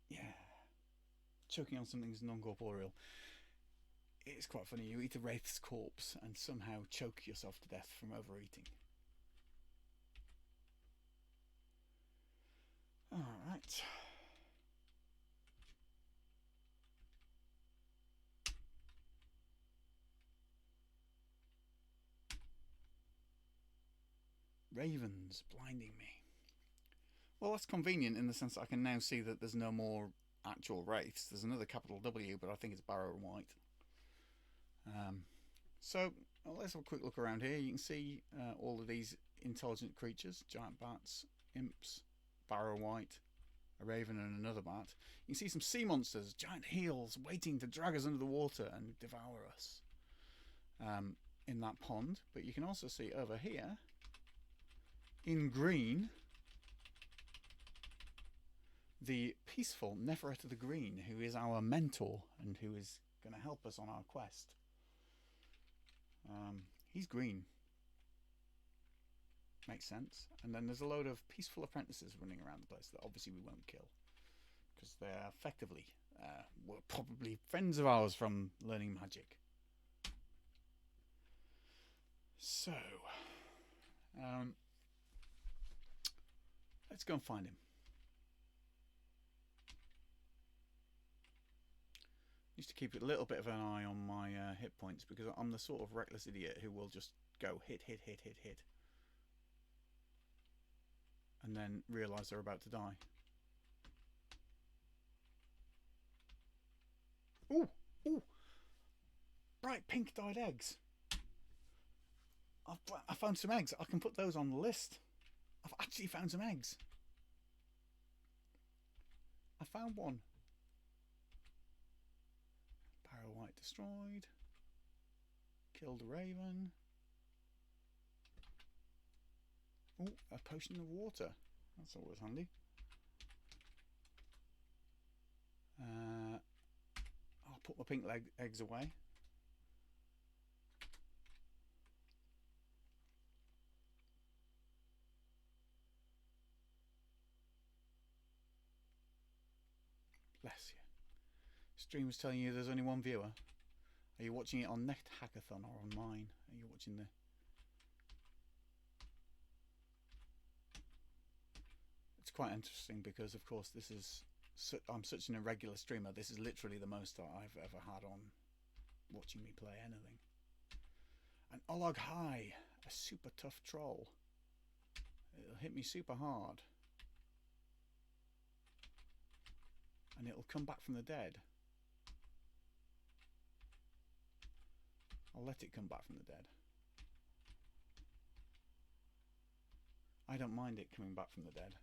Yeah. Choking on something's non-corporeal. It's quite funny. You eat a wraith's corpse and somehow choke yourself to death from overeating. Alright. Ravens blinding me. Well, that's convenient in the sense that I can now see that there's no more actual wraiths. There's another capital W, but I think it's Barrow and White. So let's have a quick look around here. You can see all of these intelligent creatures: giant bats, imps, Barrow White, a raven, and another bat. You can see some sea monsters, giant heels, waiting to drag us under the water and devour us in that pond. But you can also see over here, in green, the peaceful Neferetta the Green, who is our mentor and who is going to help us on our quest. He's green. Makes sense. And then there's a load of peaceful apprentices running around the place that obviously we won't kill, because they're effectively were probably friends of ours from learning magic. So let's go and find him. Used to keep a little bit of an eye on my hit points, because I'm the sort of reckless idiot who will just go hit, and then realise they're about to die. Ooh, ooh! Bright pink dyed eggs. I found some eggs. I can put those on the list. I've actually found some eggs. I found one. Barrow White destroyed. Killed a raven. Oh, a potion of water. That's always handy. I'll put my pink eggs away. Bless you. Stream was telling you there's only one viewer. Are you watching it on NetHackathon or on mine? Are you watching the... It's quite interesting because, of course, this is... I'm such an irregular streamer. This is literally the most that I've ever had on watching me play anything. An Olog High, a super tough troll. It'll hit me super hard. And it'll come back from the dead. I'll let it come back from the dead. I don't mind it coming back from the dead.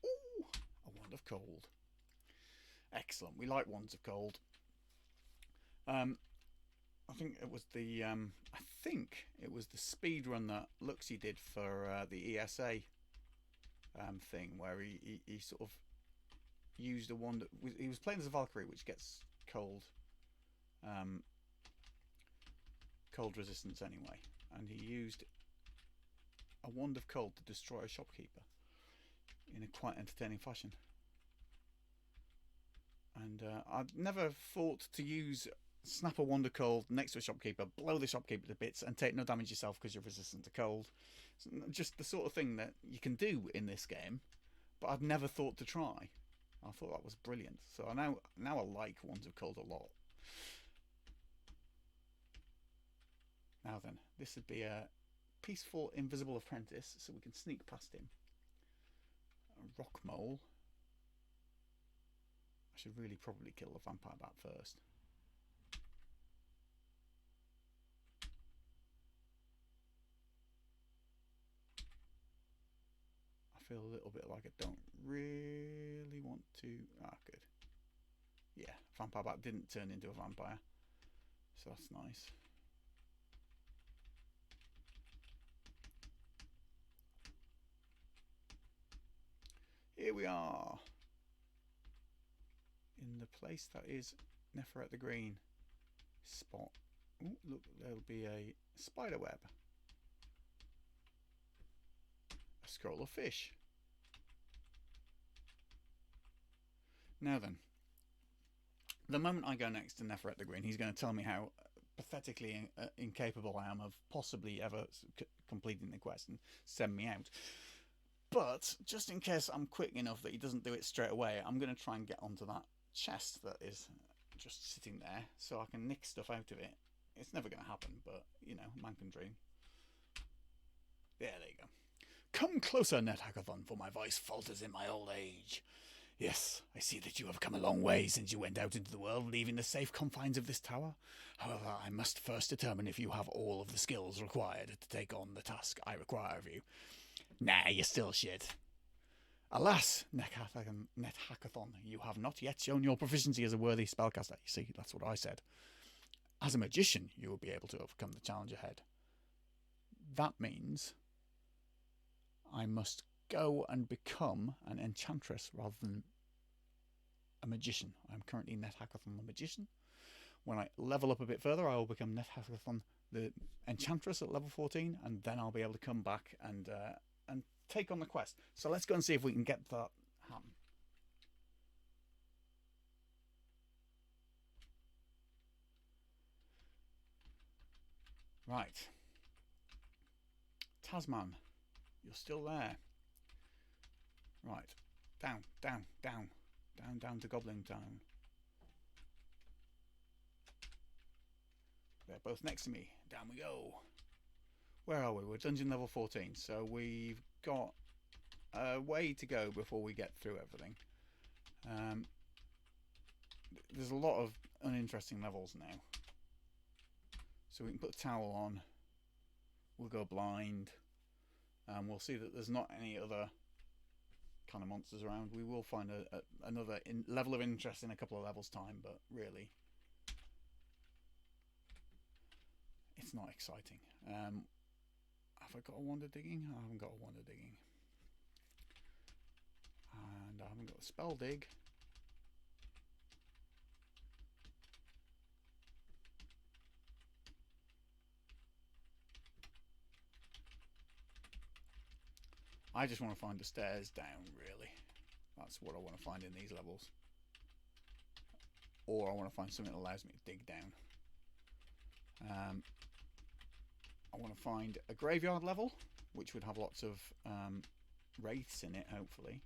Ooh, a wand of cold. Excellent. We like wands of cold. I think it was the speed run that Luxie did for the ESA thing, where he sort of used a wand. He was playing as a Valkyrie, which gets cold resistance anyway, and he used a wand of cold to destroy a shopkeeper in a quite entertaining fashion. And I'd never thought to use snap a wand of cold next to a shopkeeper, blow the shopkeeper to bits, and take no damage yourself because you're resistant to cold. It's just the sort of thing that you can do in this game, but I'd never thought to try. I thought that was brilliant. So now I like wands of cold a lot. Now then, this would be a peaceful invisible apprentice, so we can sneak past him. A rock mole. I should really probably kill the vampire bat first. I feel a little bit like I don't really want to... Ah, good. Yeah, vampire bat didn't turn into a vampire, so that's nice. Here we are. in the place that is Nepheret the Green spot. Ooh, look, there'll be a spider web, a scroll of fish. Now then, the moment I go next to Nepheret the Green, he's going to tell me how pathetically incapable I am of possibly ever completing the quest and send me out. But just in case I'm quick enough that he doesn't do it straight away, I'm going to try and get onto that chest that is just sitting there so I can nick stuff out of it. It's never going to happen, but, you know, man can dream. There you go. Come closer, NetHackathon, for my voice falters in my old age. Yes, I see that you have come a long way since you went out into the world, leaving the safe confines of this tower. However, I must first determine if you have all of the skills required to take on the task I require of you. Nah, you're still shit. Alas, NetHackathon, you have not yet shown your proficiency as a worthy spellcaster. You see, that's what I said. As a magician, you will be able to overcome the challenge ahead. That means I must go and become an enchantress rather than a magician. I'm currently NetHackathon the magician. When I level up a bit further, I will become NetHackathon the enchantress at level 14, and then I'll be able to come back and take on the quest. So let's go and see if we can get that happen. Right. Tasman, you're still there. Right. Down, down, down. Down, down to Goblin Town. They're both next to me. Down we go. Where are we? We're dungeon level 14. So we've got a way to go before we get through everything. There's a lot of uninteresting levels now. So we can put a towel on. We'll go blind. We'll see that there's not any other kind of monsters around. We will find another level of interest in a couple of levels time, but really it's not exciting. Have I got a wonder digging? I haven't got a wonder digging, and I haven't got a spell dig. I just want to find the stairs down, really. That's what I want to find in these levels. Or I want to find something that allows me to dig down. I want to find a graveyard level, which would have lots of wraiths in it, hopefully.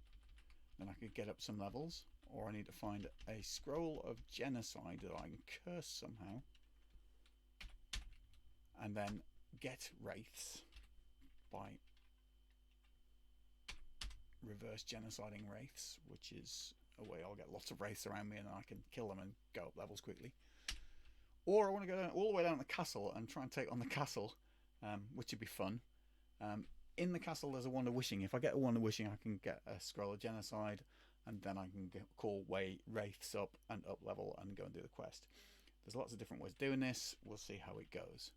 Then I could get up some levels. Or I need to find a scroll of genocide that I can curse somehow. And then get wraiths by reverse genociding wraiths, which is a way I'll get lots of wraiths around me and I can kill them and go up levels quickly. Or I want to go down, all the way down to the castle and try and take on the castle, which would be fun. In the castle there's a wonder wishing. If I get a wonder wishing, I can get a scroll of genocide, and then I can call wraiths up and up level and go and do the quest. There's lots of different ways of doing this. We'll see how it goes.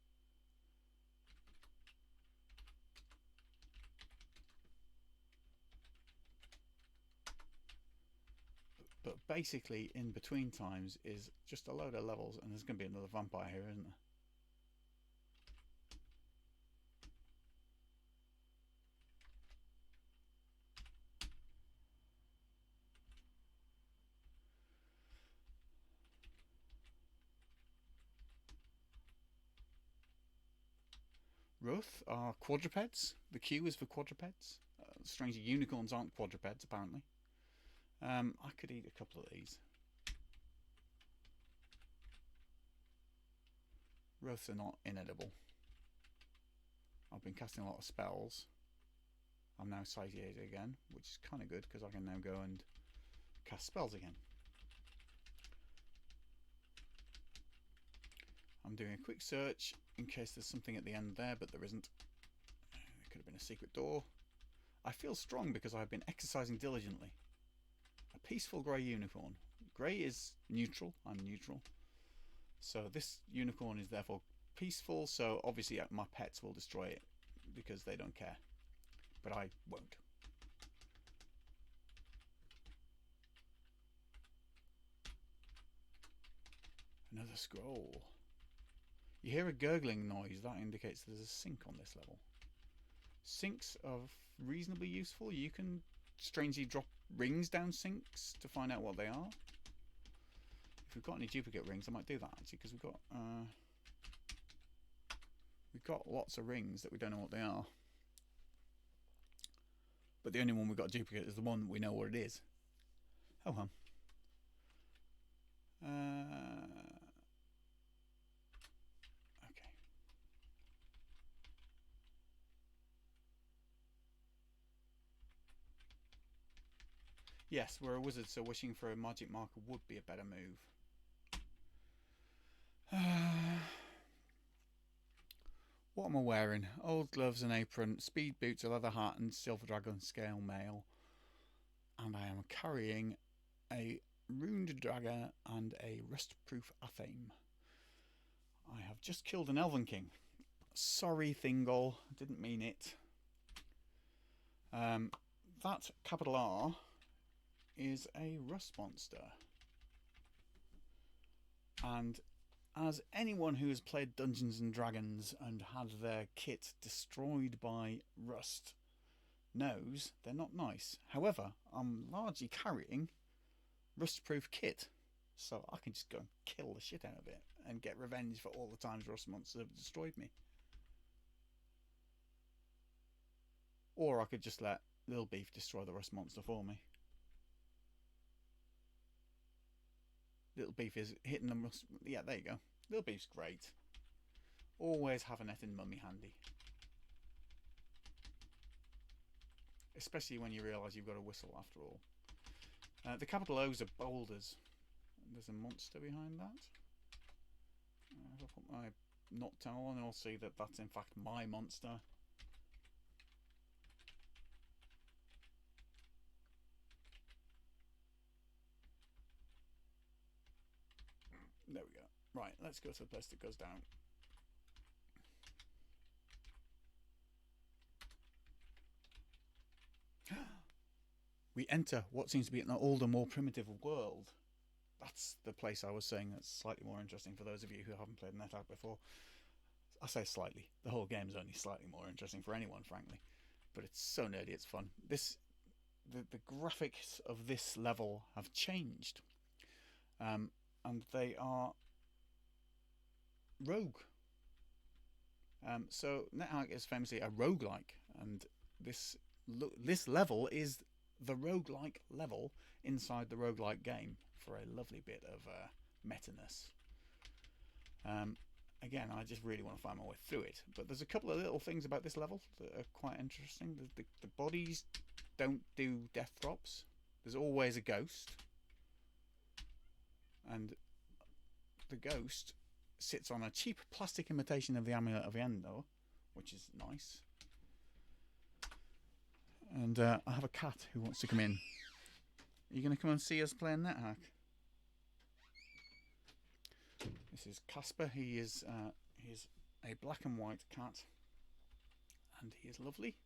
But basically, in between times is just a load of levels, and there's going to be another vampire here, isn't there? Ruth are quadrupeds. The Q is for quadrupeds. Strangely, unicorns aren't quadrupeds, apparently. I could eat a couple of these. Ruths are not inedible. I've been casting a lot of spells. I'm now satiated again, which is kind of good because I can now go and cast spells again. I'm doing a quick search in case there's something at the end there, but there isn't. There could have been a secret door. I feel strong because I've been exercising diligently. A peaceful grey unicorn. Grey is neutral. I'm neutral. So this unicorn is therefore peaceful, so obviously my pets will destroy it because they don't care. But I won't. Another scroll. You hear a gurgling noise. That indicates there's a sink on this level. Sinks are reasonably useful. You can strangely drop rings down sinks to find out what they are. If we've got any duplicate rings, I might do that actually, because we've got lots of rings that we don't know what they are. But the only one we've got duplicate is the one that we know what it is. Oh well. Okay. Yes, we're a wizard, so wishing for a magic marker would be a better move. What am I wearing? Old gloves and apron, speed boots, a leather hat, and silver dragon scale mail. And I am carrying a runed dagger and a rust-proof athame. I have just killed an elven king. Sorry, Thingol, didn't mean it. That capital R is a rust monster. And as anyone who has played Dungeons and Dragons and had their kit destroyed by rust knows, they're not nice. However, I'm largely carrying rust-proof kit, so I can just go and kill the shit out of it and get revenge for all the times rust monsters have destroyed me. Or I could just let Little Beef destroy the rust monster for me. Little Beef is hitting them. Yeah, there you go. Little Beef's great. Always have a netting mummy handy. Especially when you realise you've got a whistle after all. The capital O's are boulders. There's a monster behind that. If I put my knot towel on, I'll see that that's in fact my monster. There we go. Right, let's go to the place that goes down. We enter what seems to be an older, more primitive world. That's the place I was saying that's slightly more interesting for those of you who haven't played NetHack before. I say slightly. The whole game is only slightly more interesting for anyone, frankly. But it's so nerdy, it's fun. The graphics of this level have changed. And they are rogue. So NetHack is famously a roguelike, and this level is the roguelike level inside the roguelike game for a lovely bit of meta-ness. Again, I just really want to find my way through it, but there's a couple of little things about this level that are quite interesting. The bodies don't do death drops. There's always a ghost, and the ghost sits on a cheap plastic imitation of the Amulet of Endo, which is nice. And I have a cat who wants to come in. Are you going to come and see us playing NetHack? This is Casper. He is a black and white cat, and he is lovely.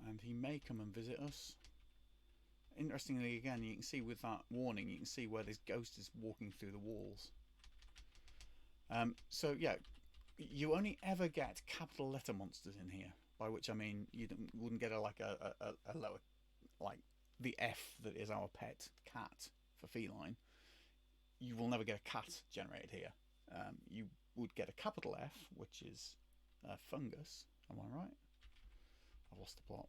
And he may come and visit us. Interestingly, again, you can see with that warning, you can see where this ghost is walking through the walls. So yeah, you only ever get capital letter monsters in here, by which I mean you wouldn't get a lower, like the F that is our pet cat for feline. You will never get a cat generated here. You would get a capital F, which is fungus. Am I right? I've lost the plot.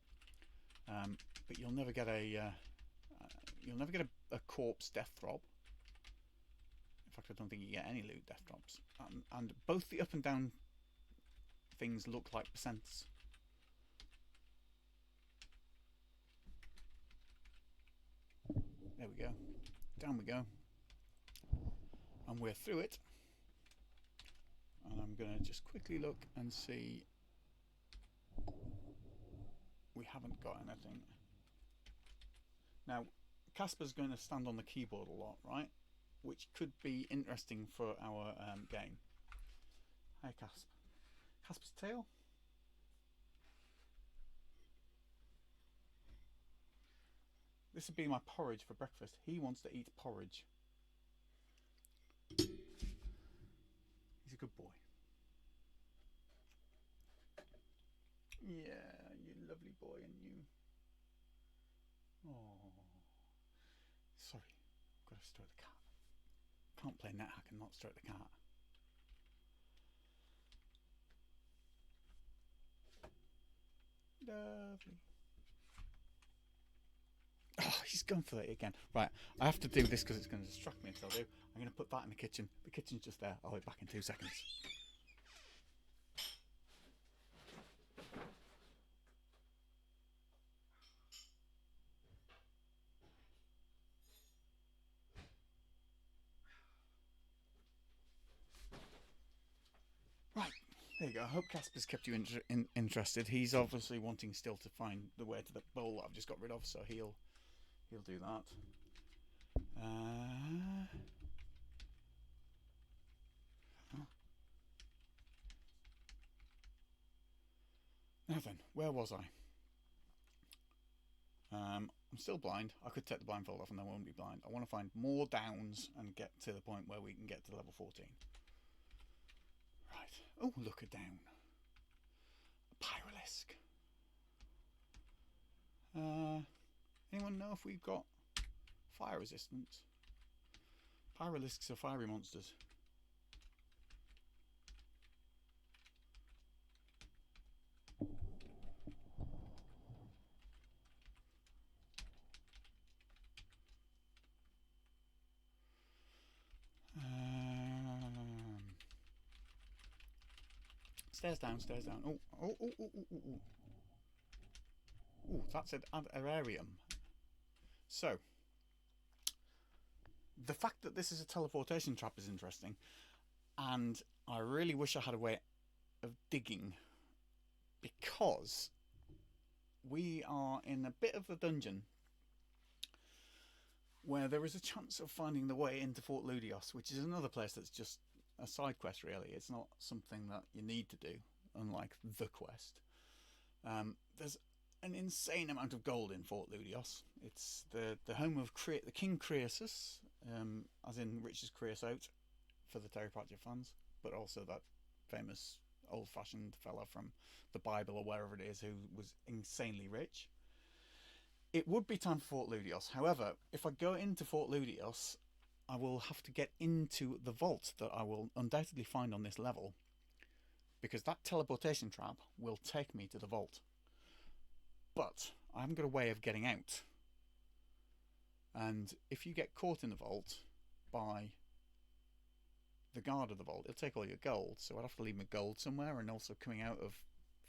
But you'll never get a corpse death drop. In fact, I don't think you get any loot death drops. And both the up and down things look like percents. There we go. Down we go. And we're through it. And I'm going to just quickly look and see. We haven't got anything. Now, Casper's going to stand on the keyboard a lot, right? Which could be interesting for our game. Hi, Casper. Casper's tail? This would be my porridge for breakfast. He wants to eat porridge. He's a good boy. Yeah, you lovely boy, and you. Oh, sorry, I've got to stroke the cat. Can't play NetHack and not stroke the cat. Lovely. Oh, he's gone for it again. Right, I have to do this because it's going to distract me until I do. I'm going to put that in the kitchen. The kitchen's just there. I'll be back in 2 seconds. Right, there you go. I hope Casper's kept you interested. He's obviously wanting still to find the way to the bowl that I've just got rid of, so he'll do that. Now then, where was I? I'm still blind. I could take the blindfold off and then I won't be blind. I want to find more downs and get to the point where we can get to level 14. Right. Oh, look, a down. A pyralisk. Anyone know if we've got fire resistance? Pyralisks are fiery monsters. Stairs down, stairs down. Oh. Oh, that's an aerarium. So, the fact that this is a teleportation trap is interesting, and I really wish I had a way of digging, because we are in a bit of a dungeon where there is a chance of finding the way into Fort Ludios, which is another place that's just a side quest, really. It's not something that you need to do, unlike the quest. There's an insane amount of gold in Fort Ludios. It's the home of the King Croesus, as in Rich's creosote for the Terry Pratchett fans, but also that famous old-fashioned fella from the Bible or wherever it is who was insanely rich. It would be time for Fort Ludios. However, if I go into Fort Ludios, I will have to get into the vault that I will undoubtedly find on this level, because that teleportation trap will take me to the vault. But I haven't got a way of getting out. And if you get caught in the vault by the guard of the vault, it'll take all your gold. So I'd have to leave my gold somewhere, and also coming out of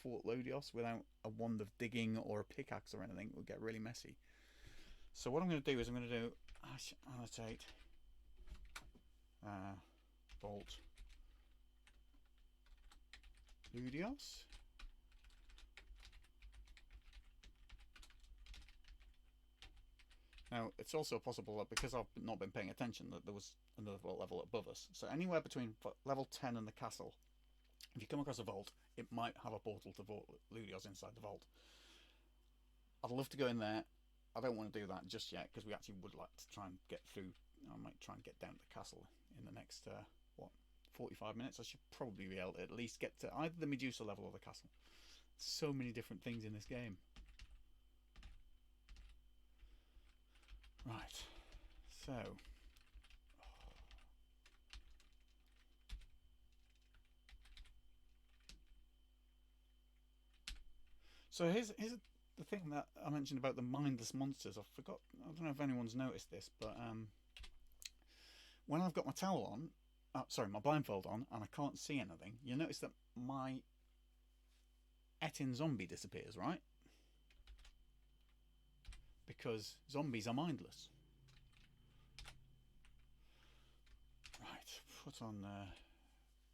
Fort Lodios without a wand of digging or a pickaxe or anything would get really messy. So what I'm going to do is I'm going to do annotate vault Lodios. Now, it's also possible that because I've not been paying attention that there was another vault level above us. So anywhere between level 10 and the castle, if you come across a vault, it might have a portal to Vault Ludios inside the vault. I'd love to go in there. I don't want to do that just yet, because we actually would like to try and get through. I might try and get down to the castle in the next, 45 minutes. I should probably be able to at least get to either the Medusa level or the castle. So many different things in this game. Right, so here's the thing that I mentioned about the mindless monsters. I forgot. I don't know if anyone's noticed this, but when I've got my towel on, my blindfold on, and I can't see anything, you notice that my Etin zombie disappears, right? Because zombies are mindless. Right, put on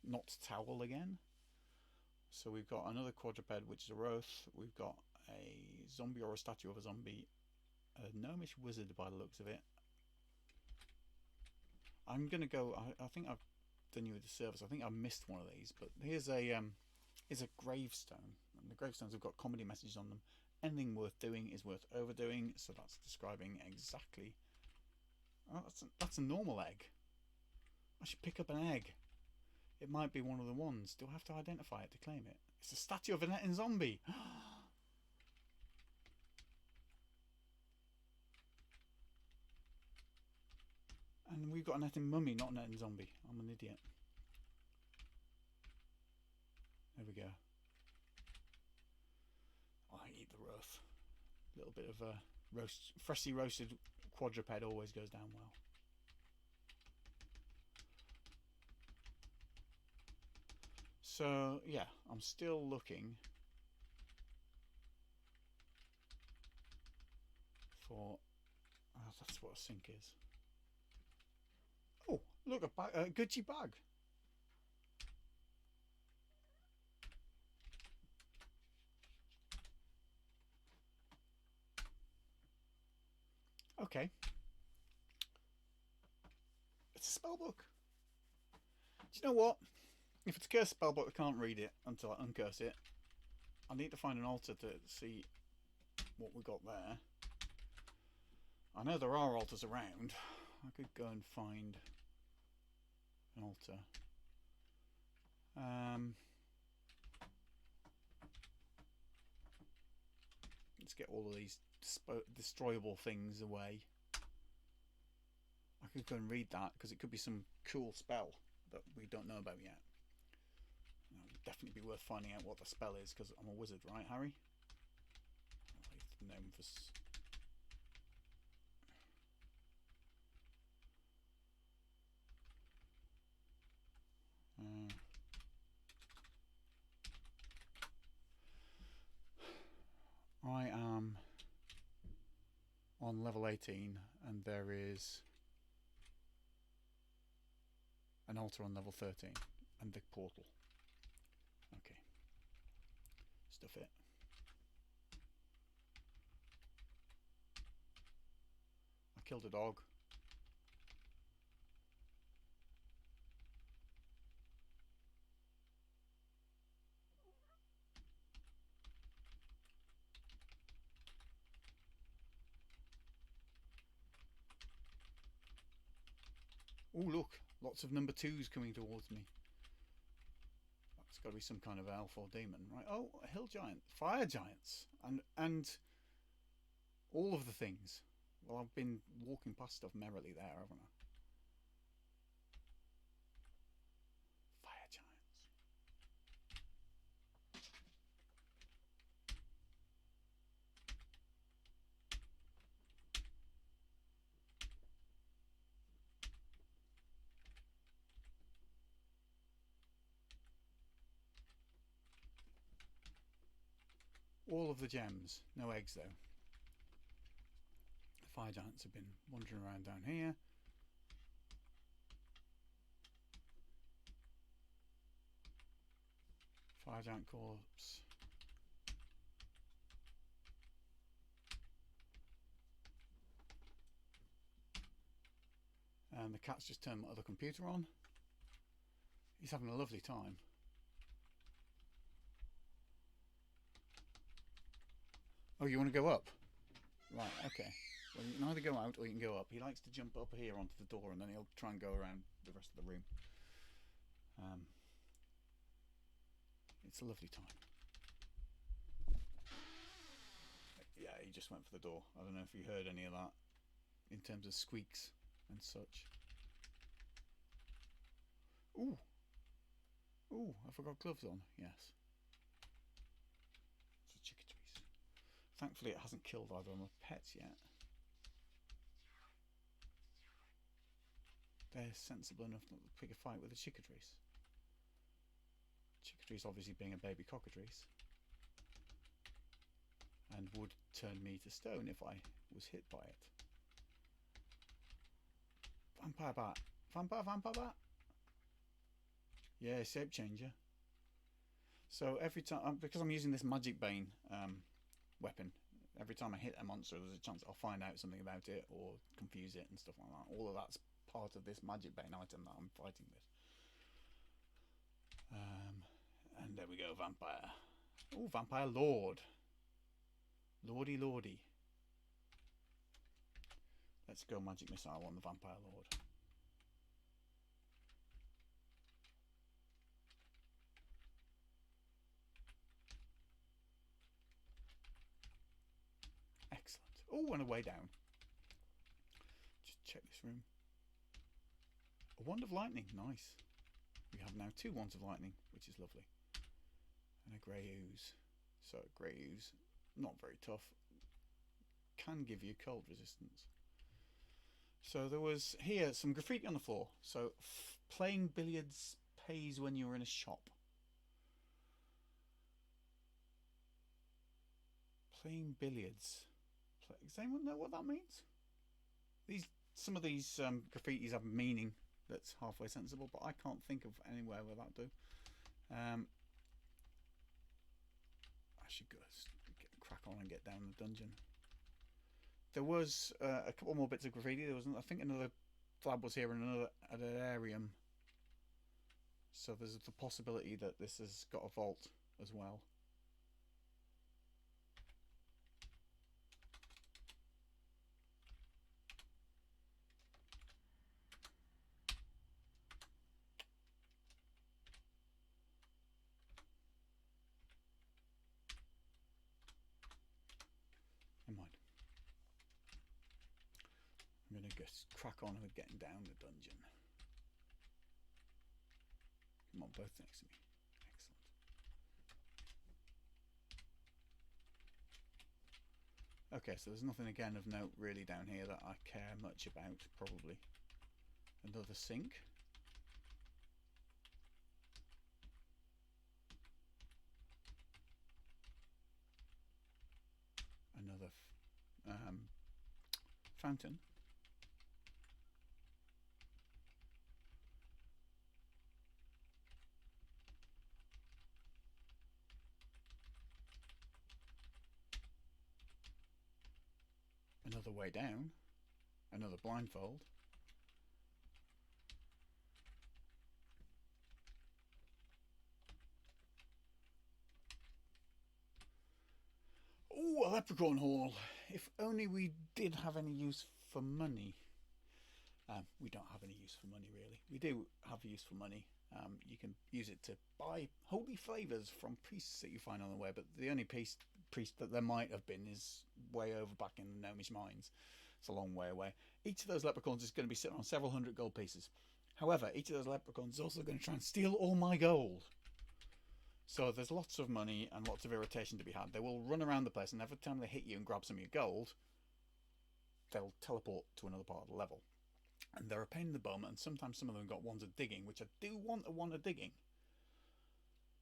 not towel again. So we've got another quadruped, which is a Roth. We've got a zombie or a statue of a zombie. A gnomish wizard by the looks of it. I'm going to go... I think I've done you a disservice. I think I missed one of these. But here's a gravestone. And the gravestones have got comedy messages on them. Anything worth doing is worth overdoing. So that's describing exactly... Oh, that's a normal egg. I should pick up an egg. It might be one of the ones. Do I have to identify it to claim it? It's a statue of a netting zombie. And we've got a netting mummy, not a netting zombie. I'm an idiot. There we go. I eat the rough. A little bit of freshly roasted quadruped always goes down well. So yeah, I'm still looking for. Oh, that's what a sink is. Oh, look, a Gucci bag. Okay. It's a spell book. Do you know what? If it's a cursed spell book, I can't read it until I uncurse it. I need to find an altar to see what we got there. I know there are altars around. I could go and find an altar. Let's get all of these destroyable things away. I could go and read that because it could be some cool spell that we don't know about yet. It would definitely be worth finding out what the spell is because I'm a wizard, right, Harry? Known for. I am on level 18 and there is an altar on level 13 and the portal. Okay. Stuff it. I killed a dog. Oh look, lots of number 2s coming towards me. That's got to be some kind of elf or demon, right? Oh, a hill giant, fire giants, and all of the things. Well, I've been walking past stuff merrily there, haven't I? Fire giants. All of the gems, no eggs though. The fire giants have been wandering around down here. Fire giant corpse. And the cat's just turned my other computer on. He's having a lovely time. Oh, you want to go up? Right, okay. Well, you can either go out or you can go up. He likes to jump up here onto the door and then he'll try and go around the rest of the room. It's a lovely time. Yeah, he just went for the door. I don't know if you heard any of that in terms of squeaks and such. Ooh. Ooh, I forgot gloves on. Yes. It's a chickadees. Thankfully it hasn't killed either of my pets yet. They're sensible enough not to pick a fight with the chickadees. Chickadees obviously being a baby cockatrice. And would turn me to stone if I was hit by it. Vampire bat. Vampire bat. Yeah, shape changer. So every time, because I'm using this magic bane weapon, every time I hit a monster there's a chance I'll find out something about it or confuse it and stuff like that. All of that's part of this magic bane item that I'm fighting with. And there we go, vampire. Oh, vampire lord. Lordy lordy. Let's go magic missile on the vampire lord. Oh, and a way down. Just check this room. A wand of lightning, nice. We have now 2 wands of lightning, which is lovely. And a grey ooze. So grey ooze, not very tough. Can give you cold resistance. So there was here some graffiti on the floor. So playing billiards pays when you're in a shop. Playing billiards. Does anyone know what that means? Some of these graffitis have meaning that's halfway sensible, but I can't think of anywhere where that do. I should go crack on and get down the dungeon. There was a couple more bits of graffiti. There was, I think, another flab was here and another at an arium. So there's the possibility that this has got a vault as well. Never mind. I'm going to just crack on with getting down the dungeon. Come on, both next to me. Excellent. Okay, so there's nothing again of note really down here that I care much about, probably. Another sink. Another fountain. Another way down. Another blindfold. Oh, a leprechaun hall. If only we did have any use for money. We don't have any use for money, really. We do have use for money. You can use it to buy holy favours from priests that you find on the way, but the only priest that there might have been is way over back in the Gnomish mines. It's a long way away. Each of those leprechauns is going to be sitting on several hundred gold pieces. However, each of those leprechauns is also going to try and steal all my gold. So there's lots of money and lots of irritation to be had. They will run around the place, and every time they hit you and grab some of your gold, they'll teleport to another part of the level. And they're a pain in the bum, and sometimes some of them got wands of digging, which I do want a wand of digging.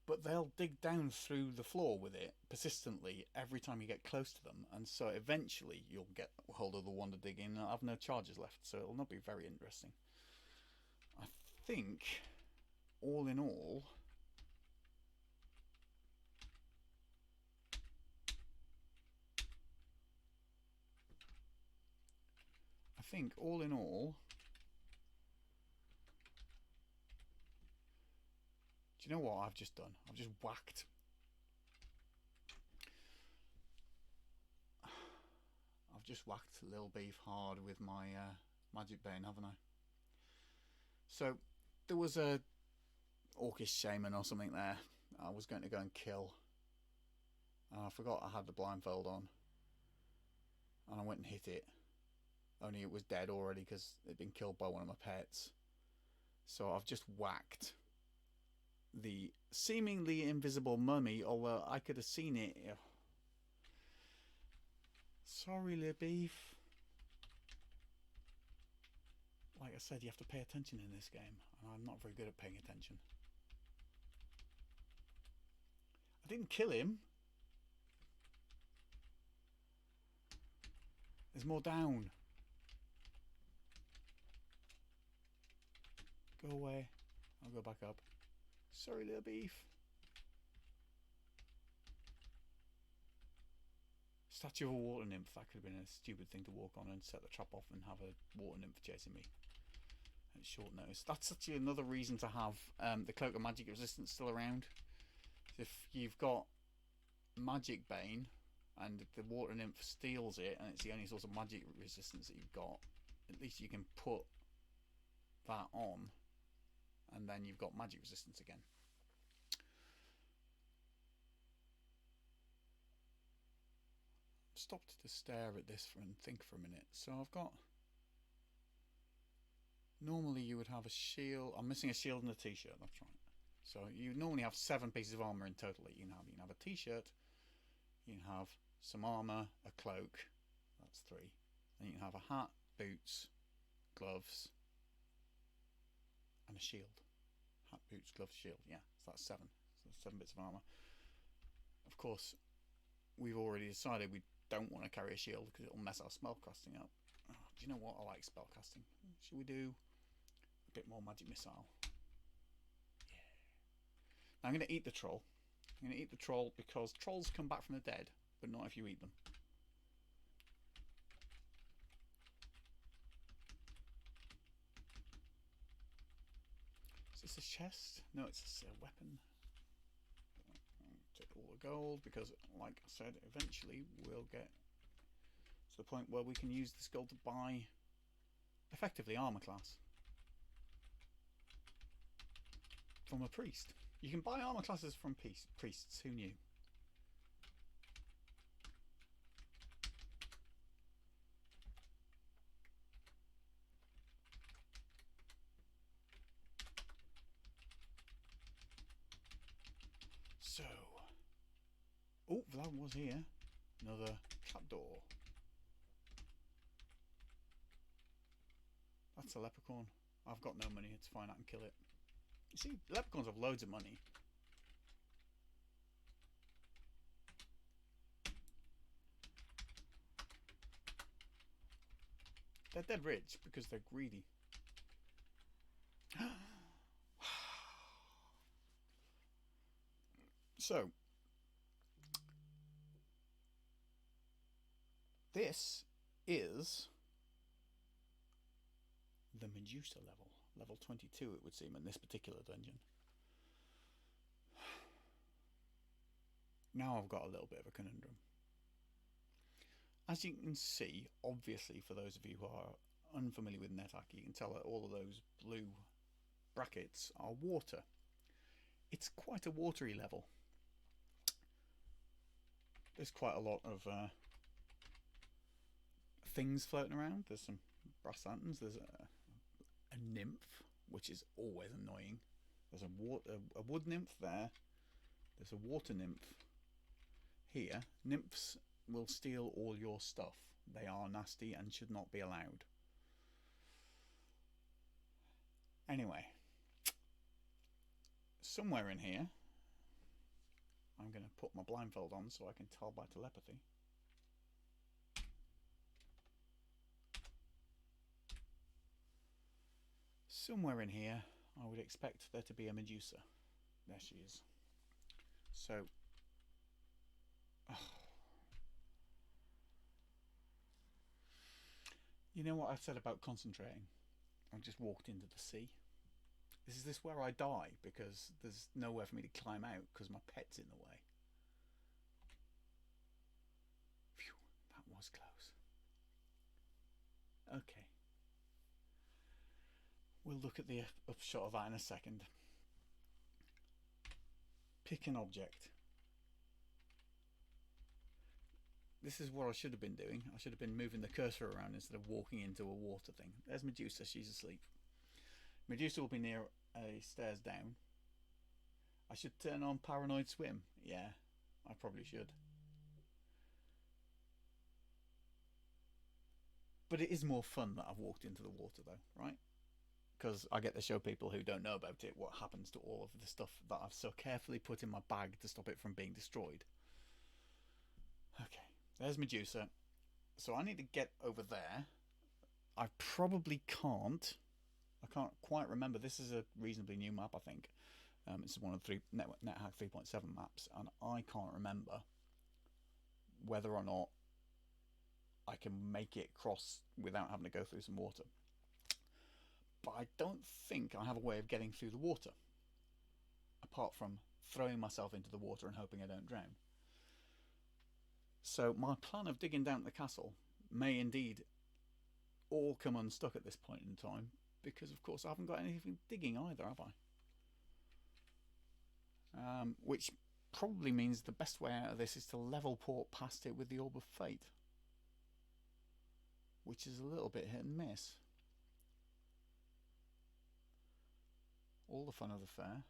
But they'll dig down through the floor with it persistently every time you get close to them, and so eventually you'll get hold of the wand of digging and I'll have no charges left, so it'll not be very interesting. I think, all in all, do you know what I've just done? I've just whacked. I've just whacked Lil Beef hard with my magic bane, haven't I? So there was a orcish shaman or something there I was going to go and kill, and I forgot I had the blindfold on, and I went and hit it, only it was dead already because it'd been killed by one of my pets. So I've just whacked the seemingly invisible mummy, although I could have seen it. Sorry, Lil Beef. Like I said, you have to pay attention in this game, and I'm not very good at paying attention. I didn't kill him. There's more down. Go away. I'll go back up. Sorry, Lil Beef. Statue of a water nymph. That could have been a stupid thing to walk on and set the trap off and have a water nymph chasing me at short notice. That's actually another reason to have the Cloak of Magic Resistance still around. If you've got Magic Bane and the water nymph steals it and it's the only source of magic resistance that you've got, at least you can put that on and then you've got magic resistance again. stopped to stare at this and think for a minute. So I've got... Normally you would have a shield. I'm missing a shield and a t-shirt, that's right. So you normally have 7 pieces of armour in total that you can have. You can have a t-shirt, you can have some armour, a cloak, that's 3. And you can have a hat, boots, gloves, and a shield. Hat, boots, gloves, shield, yeah, so that's 7. So that's 7 bits of armour. Of course, we've already decided we don't want to carry a shield because it'll mess our spellcasting up. Oh, do you know what? I like spellcasting. Should we do a bit more magic missile? Yeah. Now I'm going to eat the troll. I'm going to eat the troll because trolls come back from the dead, but not if you eat them. Is this a chest? No, it's a weapon. Take all the gold because, like I said, eventually we'll get to the point where we can use this gold to buy effectively armor class from a priest. You can buy armor classes from priests. Who knew? So, oh, that was here. Another trapdoor. That's a leprechaun. I've got no money. It's fine. I can kill it. You see, leprechauns have loads of money. They're dead rich because they're greedy. So, this is the Medusa level. Level 22 it would seem in this particular dungeon. Now I've got a little bit of a conundrum. As you can see, obviously for those of you who are unfamiliar with NetHack, you can tell that all of those blue brackets are water. It's quite a watery level. There's quite a lot of things floating around. There's some brass lanterns. There's a nymph, which is always annoying. There's a wood nymph there. There's a water nymph here. Nymphs will steal all your stuff. They are nasty and should not be allowed. Anyway, somewhere in here, I'm going to put my blindfold on so I can tell by telepathy. Somewhere in here, I would expect there to be a Medusa. There she is. So, you know what I said about concentrating? I just walked into the sea. Is this where I die because there's nowhere for me to climb out because my pet's in the way? Phew, that was close. Okay. We'll look at the upshot of that in a second. Pick an object. This is what I should have been doing. I should have been moving the cursor around instead of walking into a water thing. There's Medusa, she's asleep. Medusa will be near a stairs down. I should turn on Paranoid Swim. Yeah, I probably should. But it is more fun that I've walked into the water though, right? Because I get to show people who don't know about it what happens to all of the stuff that I've so carefully put in my bag to stop it from being destroyed. Okay, there's Medusa. So I need to get over there. I probably can't. I can't quite remember. This is a reasonably new map, I think. This is one of the NetHack 3.7 maps, and I can't remember whether or not I can make it cross without having to go through some water. But I don't think I have a way of getting through the water, apart from throwing myself into the water and hoping I don't drown. So my plan of digging down the castle may indeed all come unstuck at this point in time, because of course I haven't got anything digging either, have I? Which probably means the best way out of this is to level port past it with the Orb of Fate, which is a little bit hit and miss. All the fun of the fair.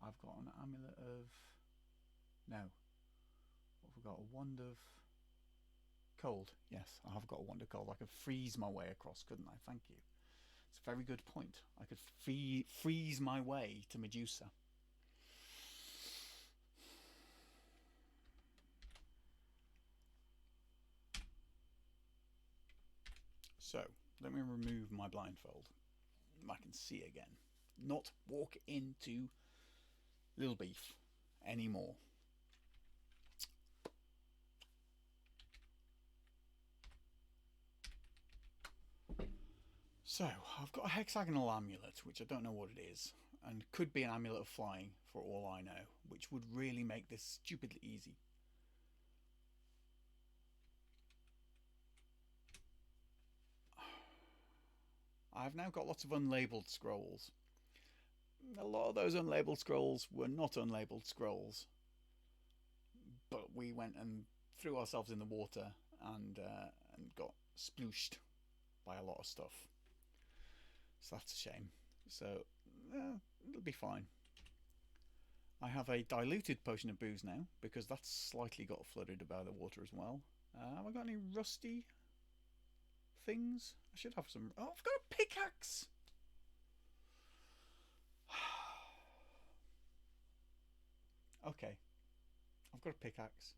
I've got an amulet of... No. What have we got? A wand of... cold. Yes, I have got a wand of cold. I could freeze my way across, couldn't I? Thank you. It's a very good point. I could freeze my way to Medusa. So, let me remove my blindfold. I can see again. Not walk into Little Beef anymore. So, I've got a hexagonal amulet, which I don't know what it is, and could be an amulet of flying, for all I know, which would really make this stupidly easy. I've now got lots of unlabeled scrolls. A lot of those unlabeled scrolls were not unlabeled scrolls, but we went and threw ourselves in the water and got splooshed by a lot of stuff. So that's a shame. So it'll be fine. I have a diluted potion of booze now because that's slightly got flooded by the water as well. Have I got any rusty things? I should have some. Oh, I've got a pickaxe. Okay, I've got a pickaxe.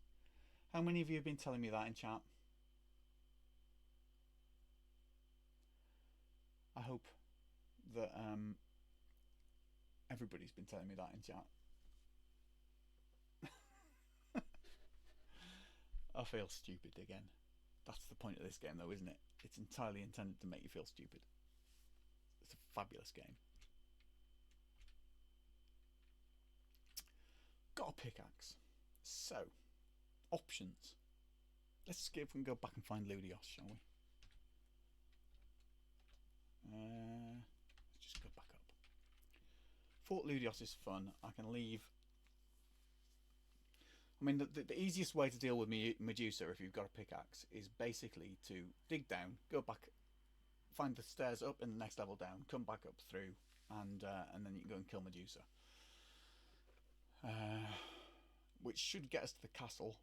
How many of you have been telling me that in chat? I hope that everybody's been telling me that in chat. I feel stupid again. That's the point of this game though, isn't it? It's entirely intended to make you feel stupid. It's a fabulous game. Got a pickaxe. So, options. Let's see if we can go back and find Ludios, shall we? Let's just go back up. Fort Ludios is fun. I can leave. I mean, the easiest way to deal with Medusa, if you've got a pickaxe, is basically to dig down, go back, find the stairs up in the next level down, come back up through, and then you can go and kill Medusa. Which should get us to the castle.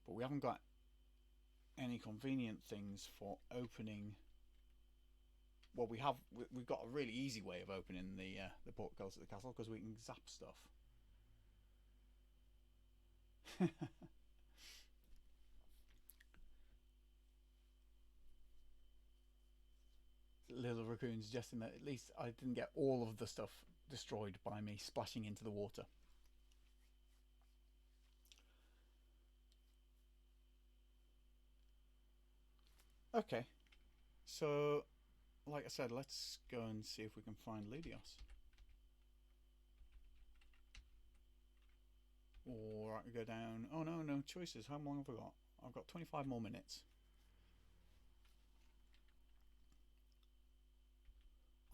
But we haven't got any convenient things for opening. Well, we've got a really easy way of opening the portcullis at the castle because we can zap stuff. Little Raccoon suggesting that at least I didn't get all of the stuff destroyed by me splashing into the water. Okay, so like I said, let's go and see if we can find Ludios. Or I can go down. Oh no, no choices. How long have I got? I've got 25 more minutes.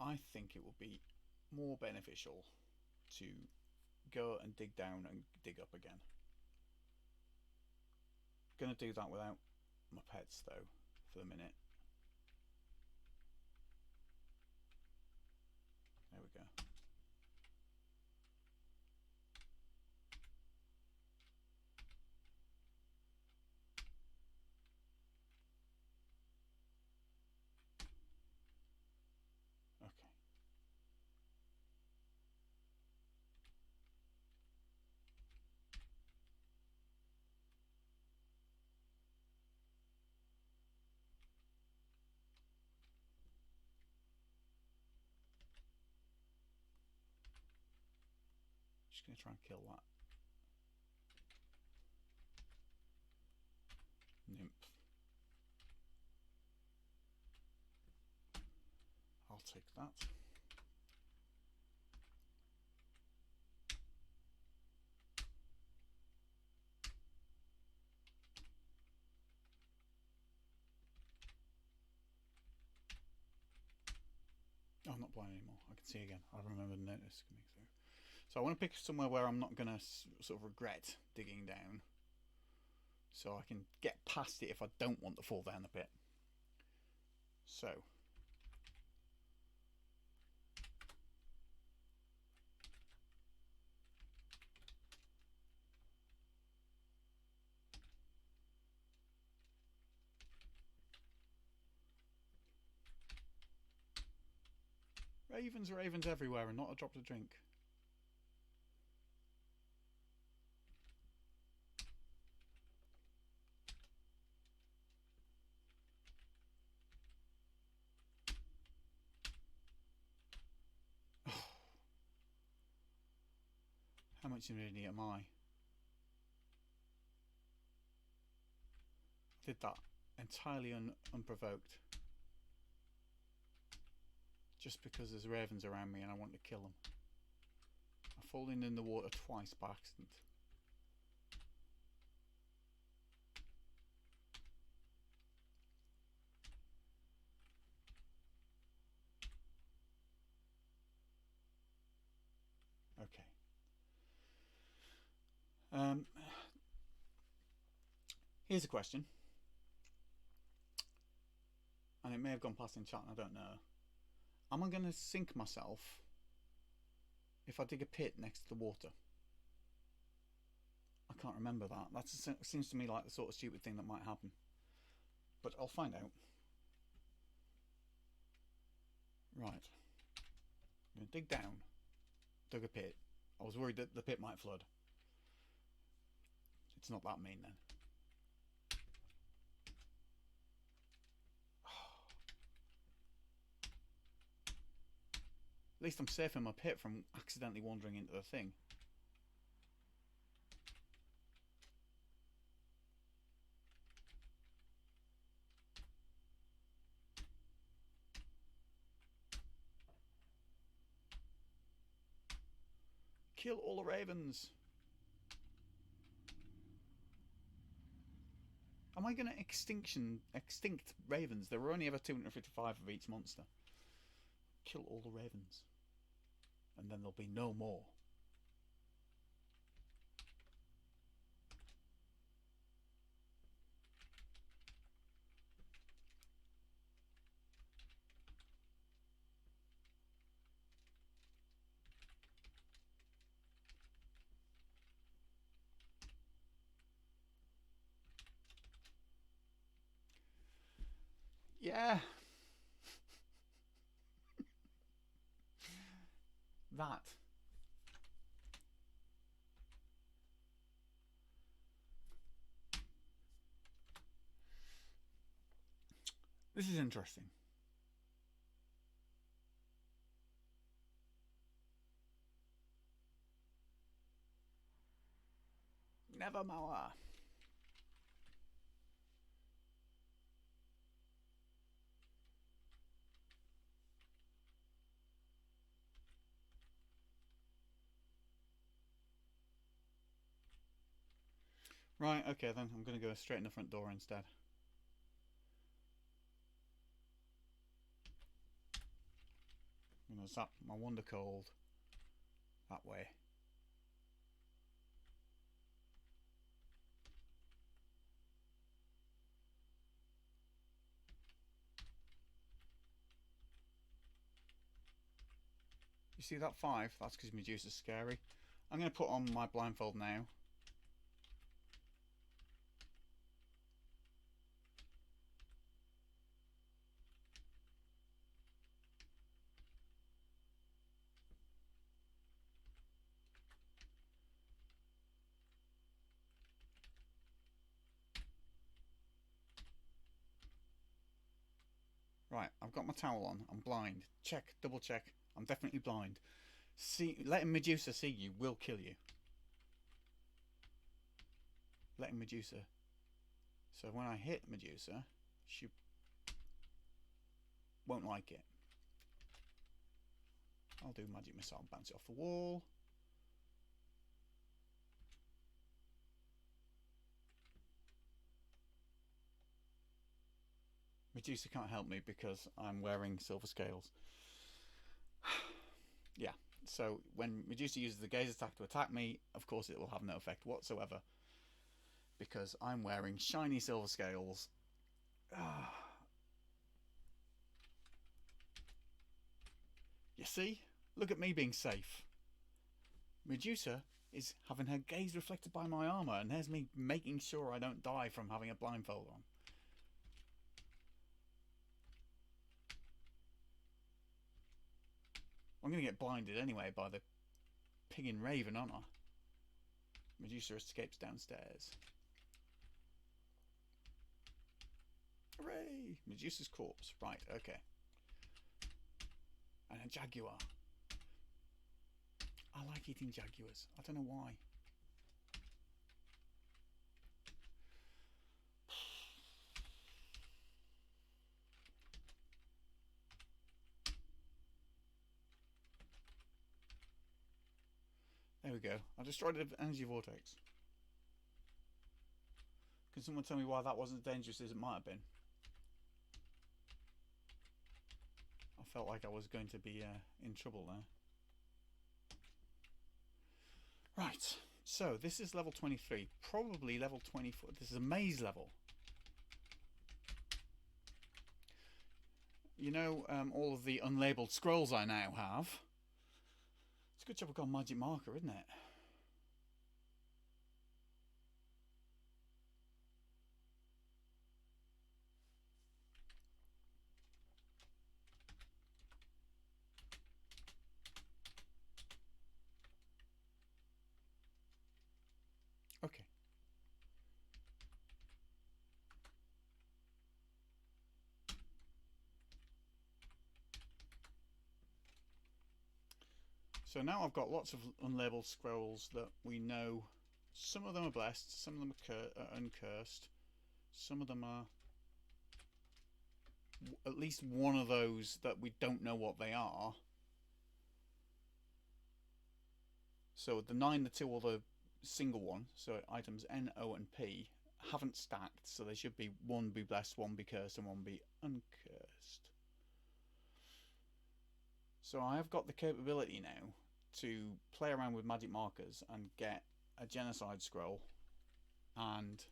I think it would be more beneficial to go and dig down and dig up again. Gonna do that without my pets though, for the minute. There we go. Okay. Just gonna try and kill that nymph. I'll take that. Oh, I'm not blind anymore. I can see again. I remember the notice coming through. So I want to pick somewhere where I'm not going to sort of regret digging down. So I can get past it if I don't want to fall down the pit. So ravens everywhere and not a drop to drink. How much of an idiot am I? Did that entirely unprovoked. Just because there's ravens around me and I want to kill them. I've fallen in the water twice by accident. Okay. Here's a question. And it may have gone past in chat, I don't know. Am I going to sink myself if I dig a pit next to the water? I can't remember that. That seems to me like the sort of stupid thing that might happen. But I'll find out. Right. I'm going to dig down. Dug a pit. I was worried that the pit might flood. It's not that mean then. At least I'm safe in my pit from accidentally wandering into the thing. Kill all the ravens. Am I going to extinct ravens? There were only ever 255 of each monster. Kill all the ravens. And then there'll be no more. Yeah. That. This is interesting. Never mower. Right, okay then. I'm going to go straight in the front door instead. I'm going to zap my Wonder Cold that way. You see that 5? That's because Medusa's scary. I'm going to put on my blindfold now. Right, I've got my towel on. I'm blind. Check, double check. I'm definitely blind. Letting Medusa see you will kill you. Letting Medusa. So when I hit Medusa, she won't like it. I'll do magic missile, bounce it off the wall. Medusa can't help me because I'm wearing silver scales. Yeah, so when Medusa uses the gaze attack to attack me, of course it will have no effect whatsoever because I'm wearing shiny silver scales. You see? Look at me being safe. Medusa is having her gaze reflected by my armour, and there's me making sure I don't die from having a blindfold on. I'm going to get blinded anyway by the pig in Raven, aren't I? Medusa escapes downstairs. Hooray! Medusa's corpse. Right, okay. And a jaguar. I like eating jaguars. I don't know why. There we go. I destroyed an energy vortex. Can someone tell me why that wasn't as dangerous as it might have been? I felt like I was going to be in trouble there. Right, so this is level 23. Probably level 24. This is a maze level. You know, all of the unlabeled scrolls I now have. It's a good job I've got a magic marker, isn't it? Okay. So now I've got lots of unlabeled scrolls that we know. Some of them are blessed, some of them are uncursed, some of them are at least one of those that we don't know what they are. So the 9, the 2, or the single one, so items N, O, and P, haven't stacked, so they should be one be blessed, one be cursed, and one be uncursed. So I have got the capability now to play around with magic markers and get a genocide scroll, and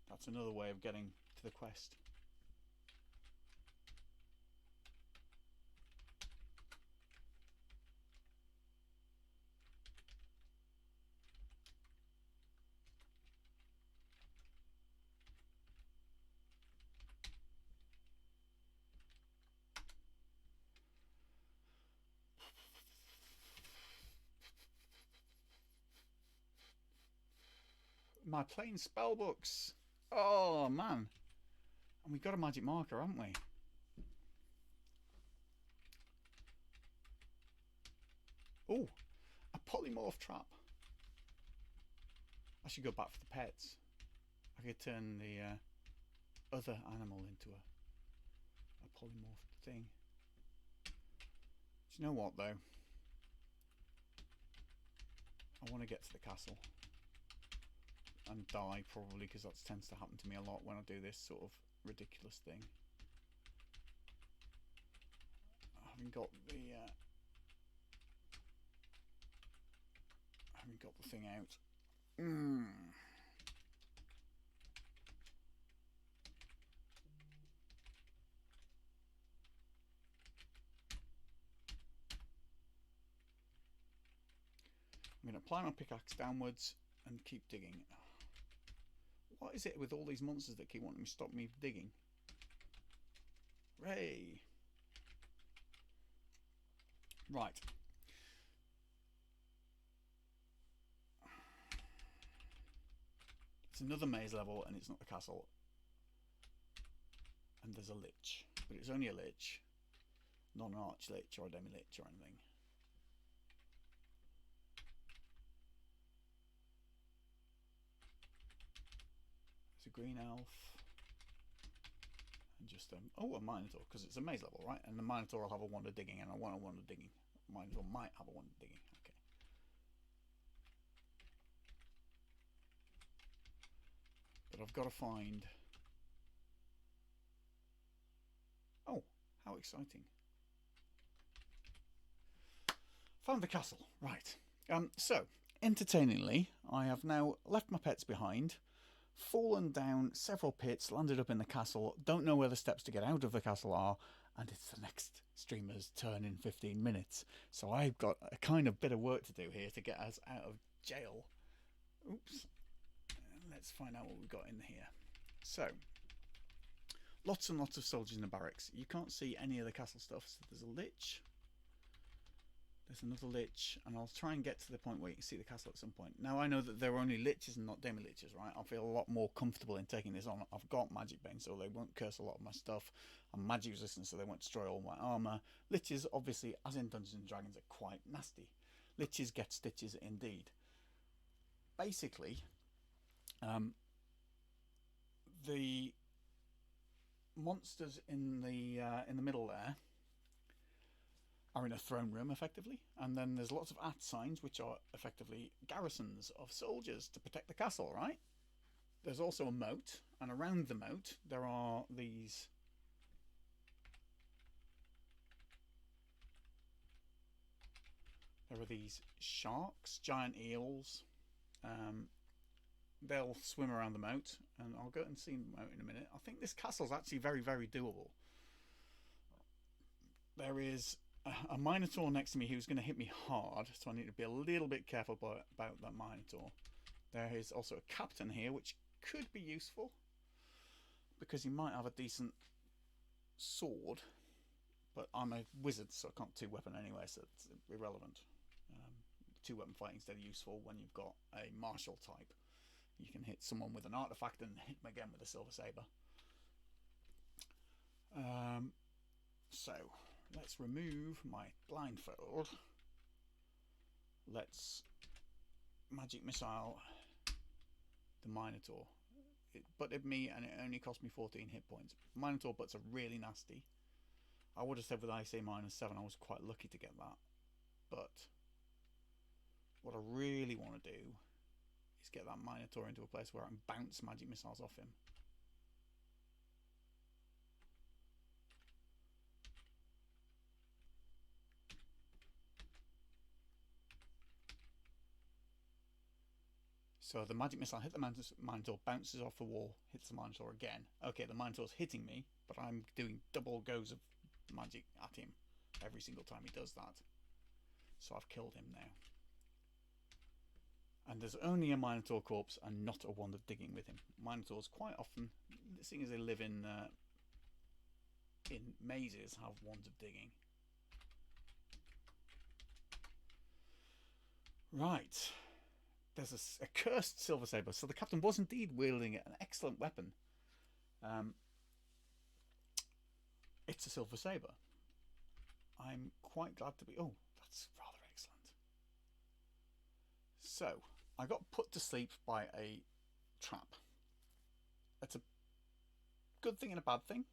that's another way of getting to the quest. My plain spell books. Oh man, and we got a magic marker, haven't we? Oh, a polymorph trap. I should go back for the pets. I could turn the other animal into a polymorphed thing. Do you know what though? I want to get to the castle and die probably, because that tends to happen to me a lot when I do this sort of ridiculous thing. I haven't got the thing out. I'm going to apply my pickaxe downwards and keep digging. What is it with all these monsters that keep wanting to stop me digging? Hooray! Right. It's another maze level, and it's not the castle. And there's a lich, but it's only a lich, not an arch lich or a demi lich or anything. It's a green elf, and just a minotaur, because it's a maze level, right? And the minotaur will have a wand of digging, and I want a wand of digging. Minotaur might have a wand of digging. Okay. But I've got to find. Oh, how exciting! Found the castle. Right. So, entertainingly, I have now left my pets behind, fallen down several pits, landed up in the castle, don't know where the steps to get out of the castle are, and it's the next streamer's turn in 15 minutes. So I've got a kind of bit of work to do here to get us out of jail. Oops. Let's find out what we've got in here. So, lots and lots of soldiers in the barracks. You can't see any of the castle stuff, so there's a lich. There's another lich, and I'll try and get to the point where you can see the castle at some point. Now I know that there are only liches and not demi-liches, right? I'll feel a lot more comfortable in taking this on. I've got Magic Bane, so they won't curse a lot of my stuff. I'm magic resistant, so they won't destroy all my armour. Liches, obviously, as in Dungeons & Dragons, are quite nasty. Liches get stitches indeed. Basically, the monsters in the middle there are in a throne room, effectively, and then there's lots of @signs, which are effectively garrisons of soldiers to protect the castle, right? There's also a moat, and around the moat there are these sharks, giant eels. They'll swim around the moat, and I'll go and see the moat in a minute. I think this castle's actually very, very doable. There is a Minotaur next to me who's going to hit me hard, so I need to be a little bit careful about that Minotaur. There is also a captain here, which could be useful, because he might have a decent sword, but I'm a wizard, so I can't two-weapon anyway, so it's irrelevant. Two-weapon fighting is dead useful when you've got a martial type. You can hit someone with an artifact and hit them again with a silver saber. So let's remove my blindfold. Let's magic missile the Minotaur. It butted me and it only cost me 14 hit points. Minotaur butts are really nasty. I would have said with IC -7 I was quite lucky to get that. But what I really want to do is get that Minotaur into a place where I can bounce magic missiles off him. So the magic missile hit the Minotaur, bounces off the wall, hits the Minotaur again. Okay, the Minotaur's hitting me, but I'm doing double goes of magic at him every single time he does that. So I've killed him now. And there's only a Minotaur corpse and not a wand of digging with him. Minotaurs quite often, seeing as they live in mazes, have wands of digging. Right. There's a cursed silver saber. So the captain was indeed wielding an excellent weapon. It's a silver saber. I'm quite glad to be... Oh, that's rather excellent. So, I got put to sleep by a trap. That's a good thing and a bad thing.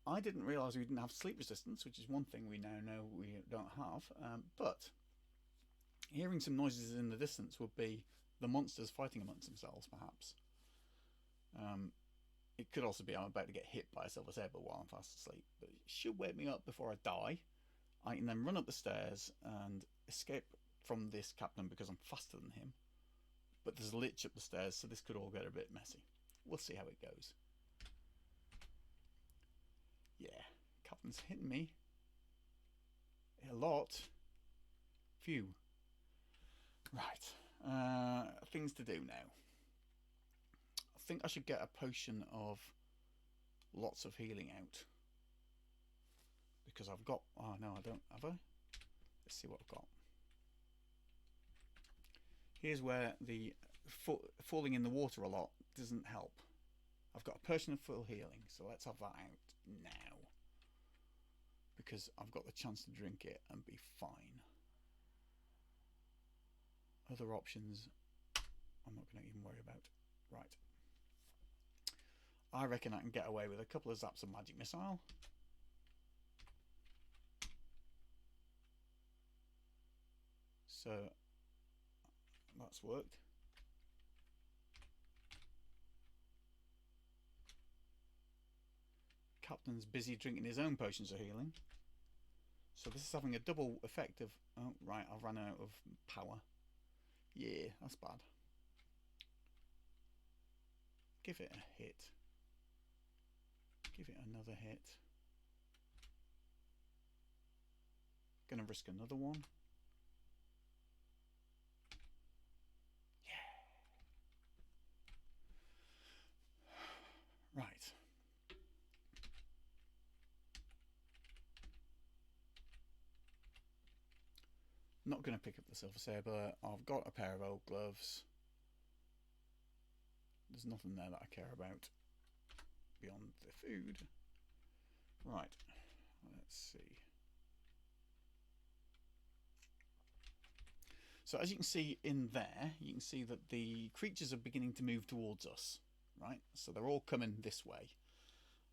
I didn't realise we didn't have sleep resistance, which is one thing we now know we don't have. But hearing some noises in the distance would be the monsters fighting amongst themselves, perhaps. It could also be I'm about to get hit by a silver saber while I'm fast asleep, but it should wake me up before I die. I can then run up the stairs and escape from this captain because I'm faster than him. But there's a lich up the stairs, so this could all get a bit messy. We'll see how it goes. Yeah, captain's hitting me a lot. Phew. Right, things to do now. I think I should get a potion of lots of healing out. Because I've got... Oh, no, I don't. Have I? Let's see what I've got. Here's where the falling in the water a lot doesn't help. I've got a potion of full healing, so let's have that out now. Because I've got the chance to drink it and be fine. Other options I'm not going to even worry about. Right. I reckon I can get away with a couple of zaps of magic missile. So that's worked. Captain's busy drinking his own potions of healing. So this is having a double effect of, oh right, I've run out of power. Yeah, that's bad. Give it a hit. Give it another hit. Gonna risk another one. Yeah. Right. Not gonna pick up the silver saber. I've got a pair of old gloves. There's nothing there that I care about beyond the food. Right. Let's see. So as you can see in there, you can see that the creatures are beginning to move towards us, right? So they're all coming this way.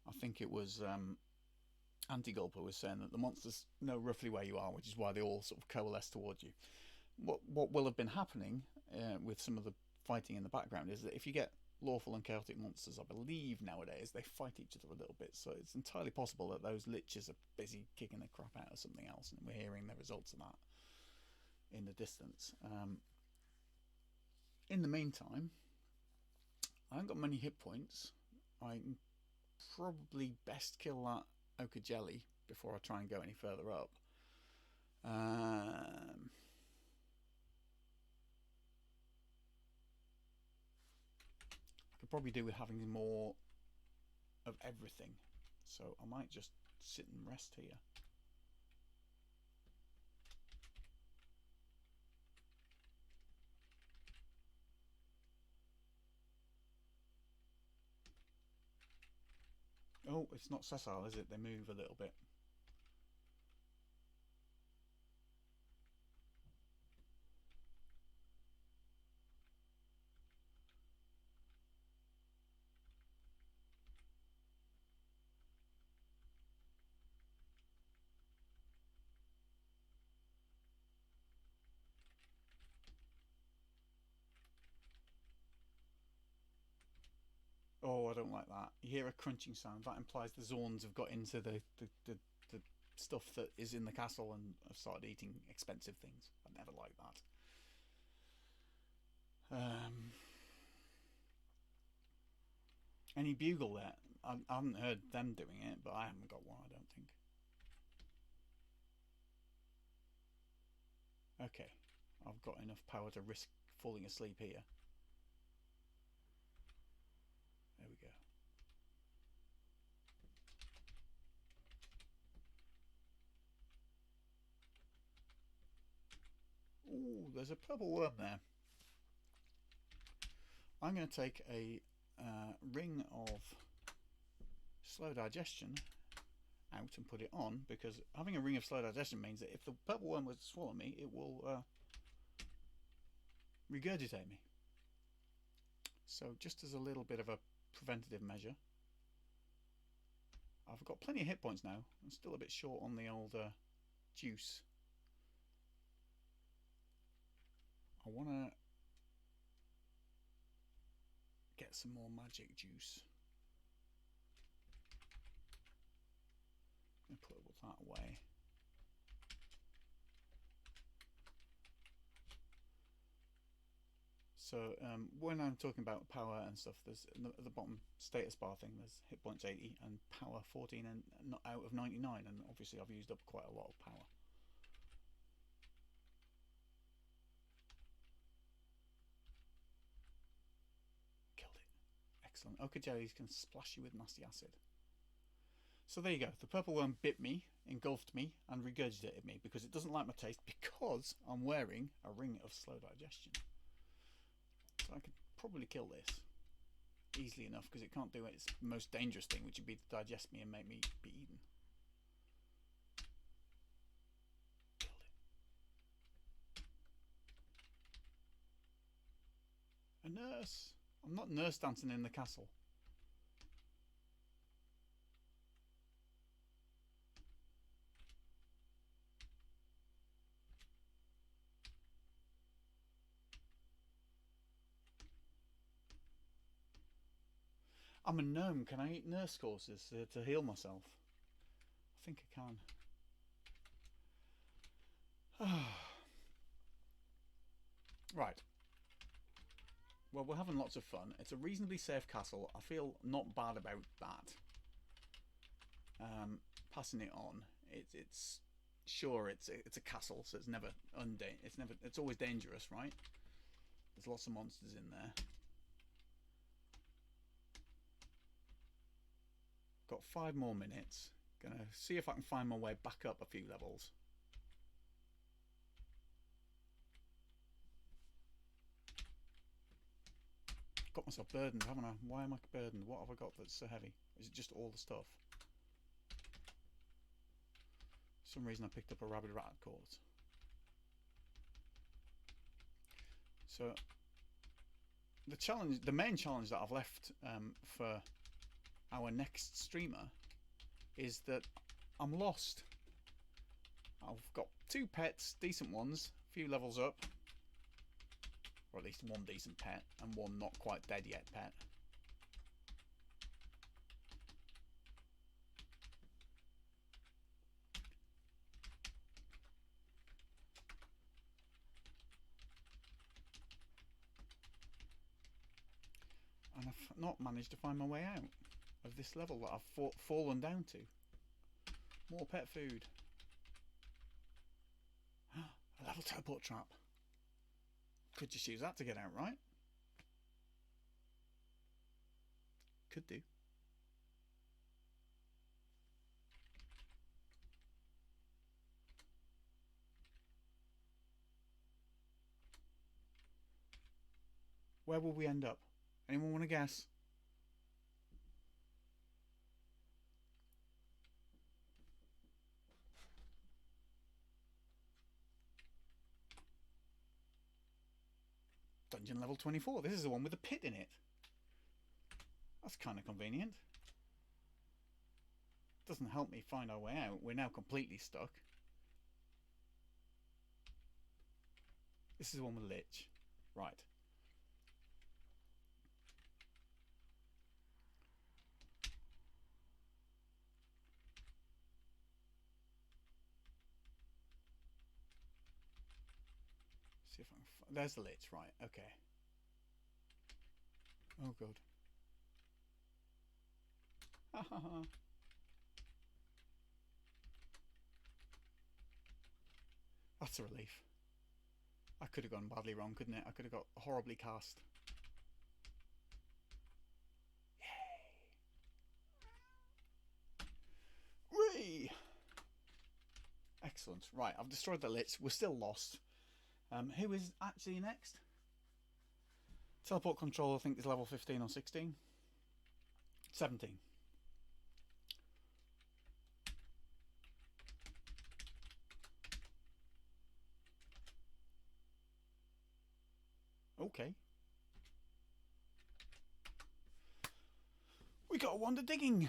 I think it was Anti-Gulper was saying that the monsters know roughly where you are, which is why they all sort of coalesce towards you. What will have been happening with some of the fighting in the background is that if you get lawful and chaotic monsters, I believe nowadays they fight each other a little bit, so it's entirely possible that those liches are busy kicking the crap out of something else, and we're hearing the results of that in the distance. In the meantime, I haven't got many hit points. I can probably best kill that ochre jelly before I try and go any further up. I could probably do with having more of everything, so I might just sit and rest here. Oh, it's not sessile, is it? They move a little bit. Oh, I don't like that. You hear a crunching sound. That implies the Zorns have got into the stuff that is in the castle and have started eating expensive things. I never like that. Any bugle there? I haven't heard them doing it, but I haven't got one, I don't think. Okay, I've got enough power to risk falling asleep here. There we go. Ooh, there's a purple worm there. I'm going to take a ring of slow digestion out and put it on, because having a ring of slow digestion means that if the purple worm was to swallow me, it will regurgitate me. So just as a little bit of a preventative measure. I've got plenty of hit points now. I'm still a bit short on the old juice. I want to get some more magic juice. I'm going to put that away. So when I'm talking about power and stuff, there's at the bottom status bar thing, there's hit points 80 and power 14 and not out of 99, and obviously I've used up quite a lot of power. Killed it. Excellent. Ochre jellies can splash you with nasty acid. So there you go. The purple worm bit me, engulfed me, and regurgitated me because it doesn't like my taste, because I'm wearing a ring of slow digestion. So I could probably kill this easily enough, because it can't do its most dangerous thing, which would be to digest me and make me be eaten. Killed it. A nurse. I'm not nurse dancing in the castle. I'm a gnome. Can I eat nurse courses to heal myself? I think I can. Right. Well, we're having lots of fun. It's a reasonably safe castle. I feel not bad about that. Passing it on. It's sure it's a castle, so it's always dangerous, right? There's lots of monsters in there. Got 5 more minutes. Gonna see if I can find my way back up a few levels. Got myself burdened, haven't I? Why am I burdened? What have I got that's so heavy? Is it just all the stuff? For some reason I picked up a rabid rat court. So the main challenge that I've left for our next streamer is that I'm lost. I've got 2 pets, decent ones, a few levels up, or at least 1 decent pet and 1 not quite dead yet pet. And I've not managed to find my way out of this level that I've fallen down to. More pet food. A level teleport trap. Could just use that to get out, right? Could do. Where will we end up? Anyone want to guess? Dungeon level 24. This is the one with the pit in it. That's kind of convenient. Doesn't help me find our way out. We're now completely stuck. This is the one with Lich. Right. See if I can there's the Lich, right, okay. Oh god. Ha ha ha. That's a relief. That could have gone badly wrong, couldn't it? I could have got horribly cast. Yay! Whee! Excellent. Right, I've destroyed the Lich. We're still lost. Who is actually next? Teleport control, I think, is level 15 or 16. 17. Okay. We got a wander digging.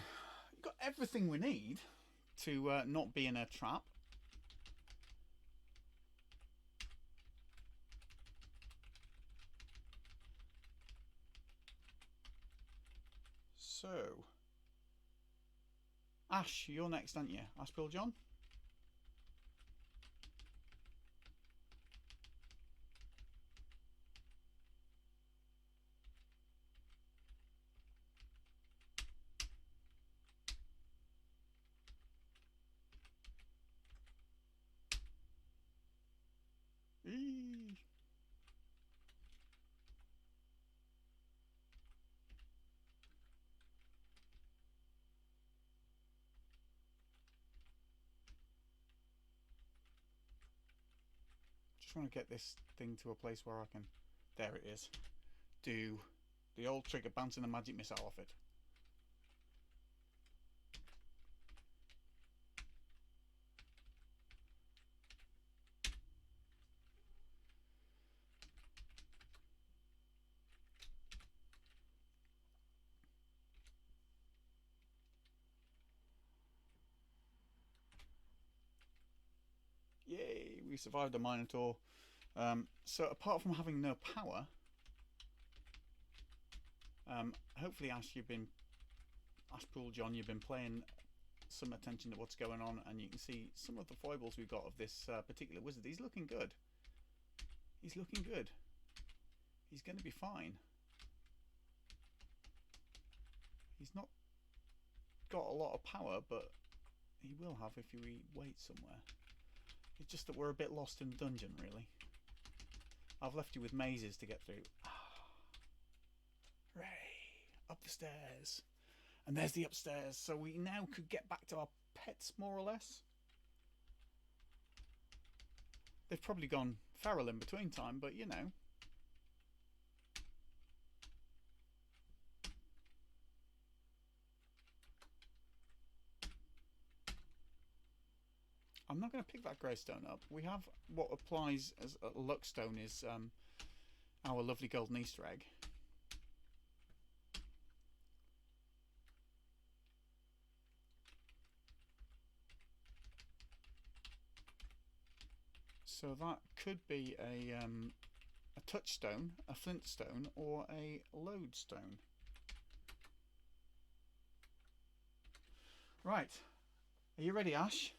We've got everything we need to not be in a trap. So, Ash, you're next, aren't you? Ashbill John? Eee. Just want to get this thing to a place where I can, there it is, do the old trick of bouncing a magic missile off it. Yay, we survived a Minotaur. So apart from having no power, hopefully Ashpool John, you've been playing some attention to what's going on, and you can see some of the foibles we've got of this particular wizard. He's looking good. He's looking good. He's going to be fine. He's not got a lot of power, but he will have if he waits somewhere. It's just that we're a bit lost in the dungeon, really. I've left you with mazes to get through. Hooray! Up the stairs. And there's the upstairs. So we now could get back to our pets, more or less. They've probably gone feral in between time, but you know. I'm not going to pick that greystone up. We have what applies as a luck stone is our lovely golden Easter egg. So that could be a touchstone, a flintstone, or a lodestone. Right, are you ready, Ash?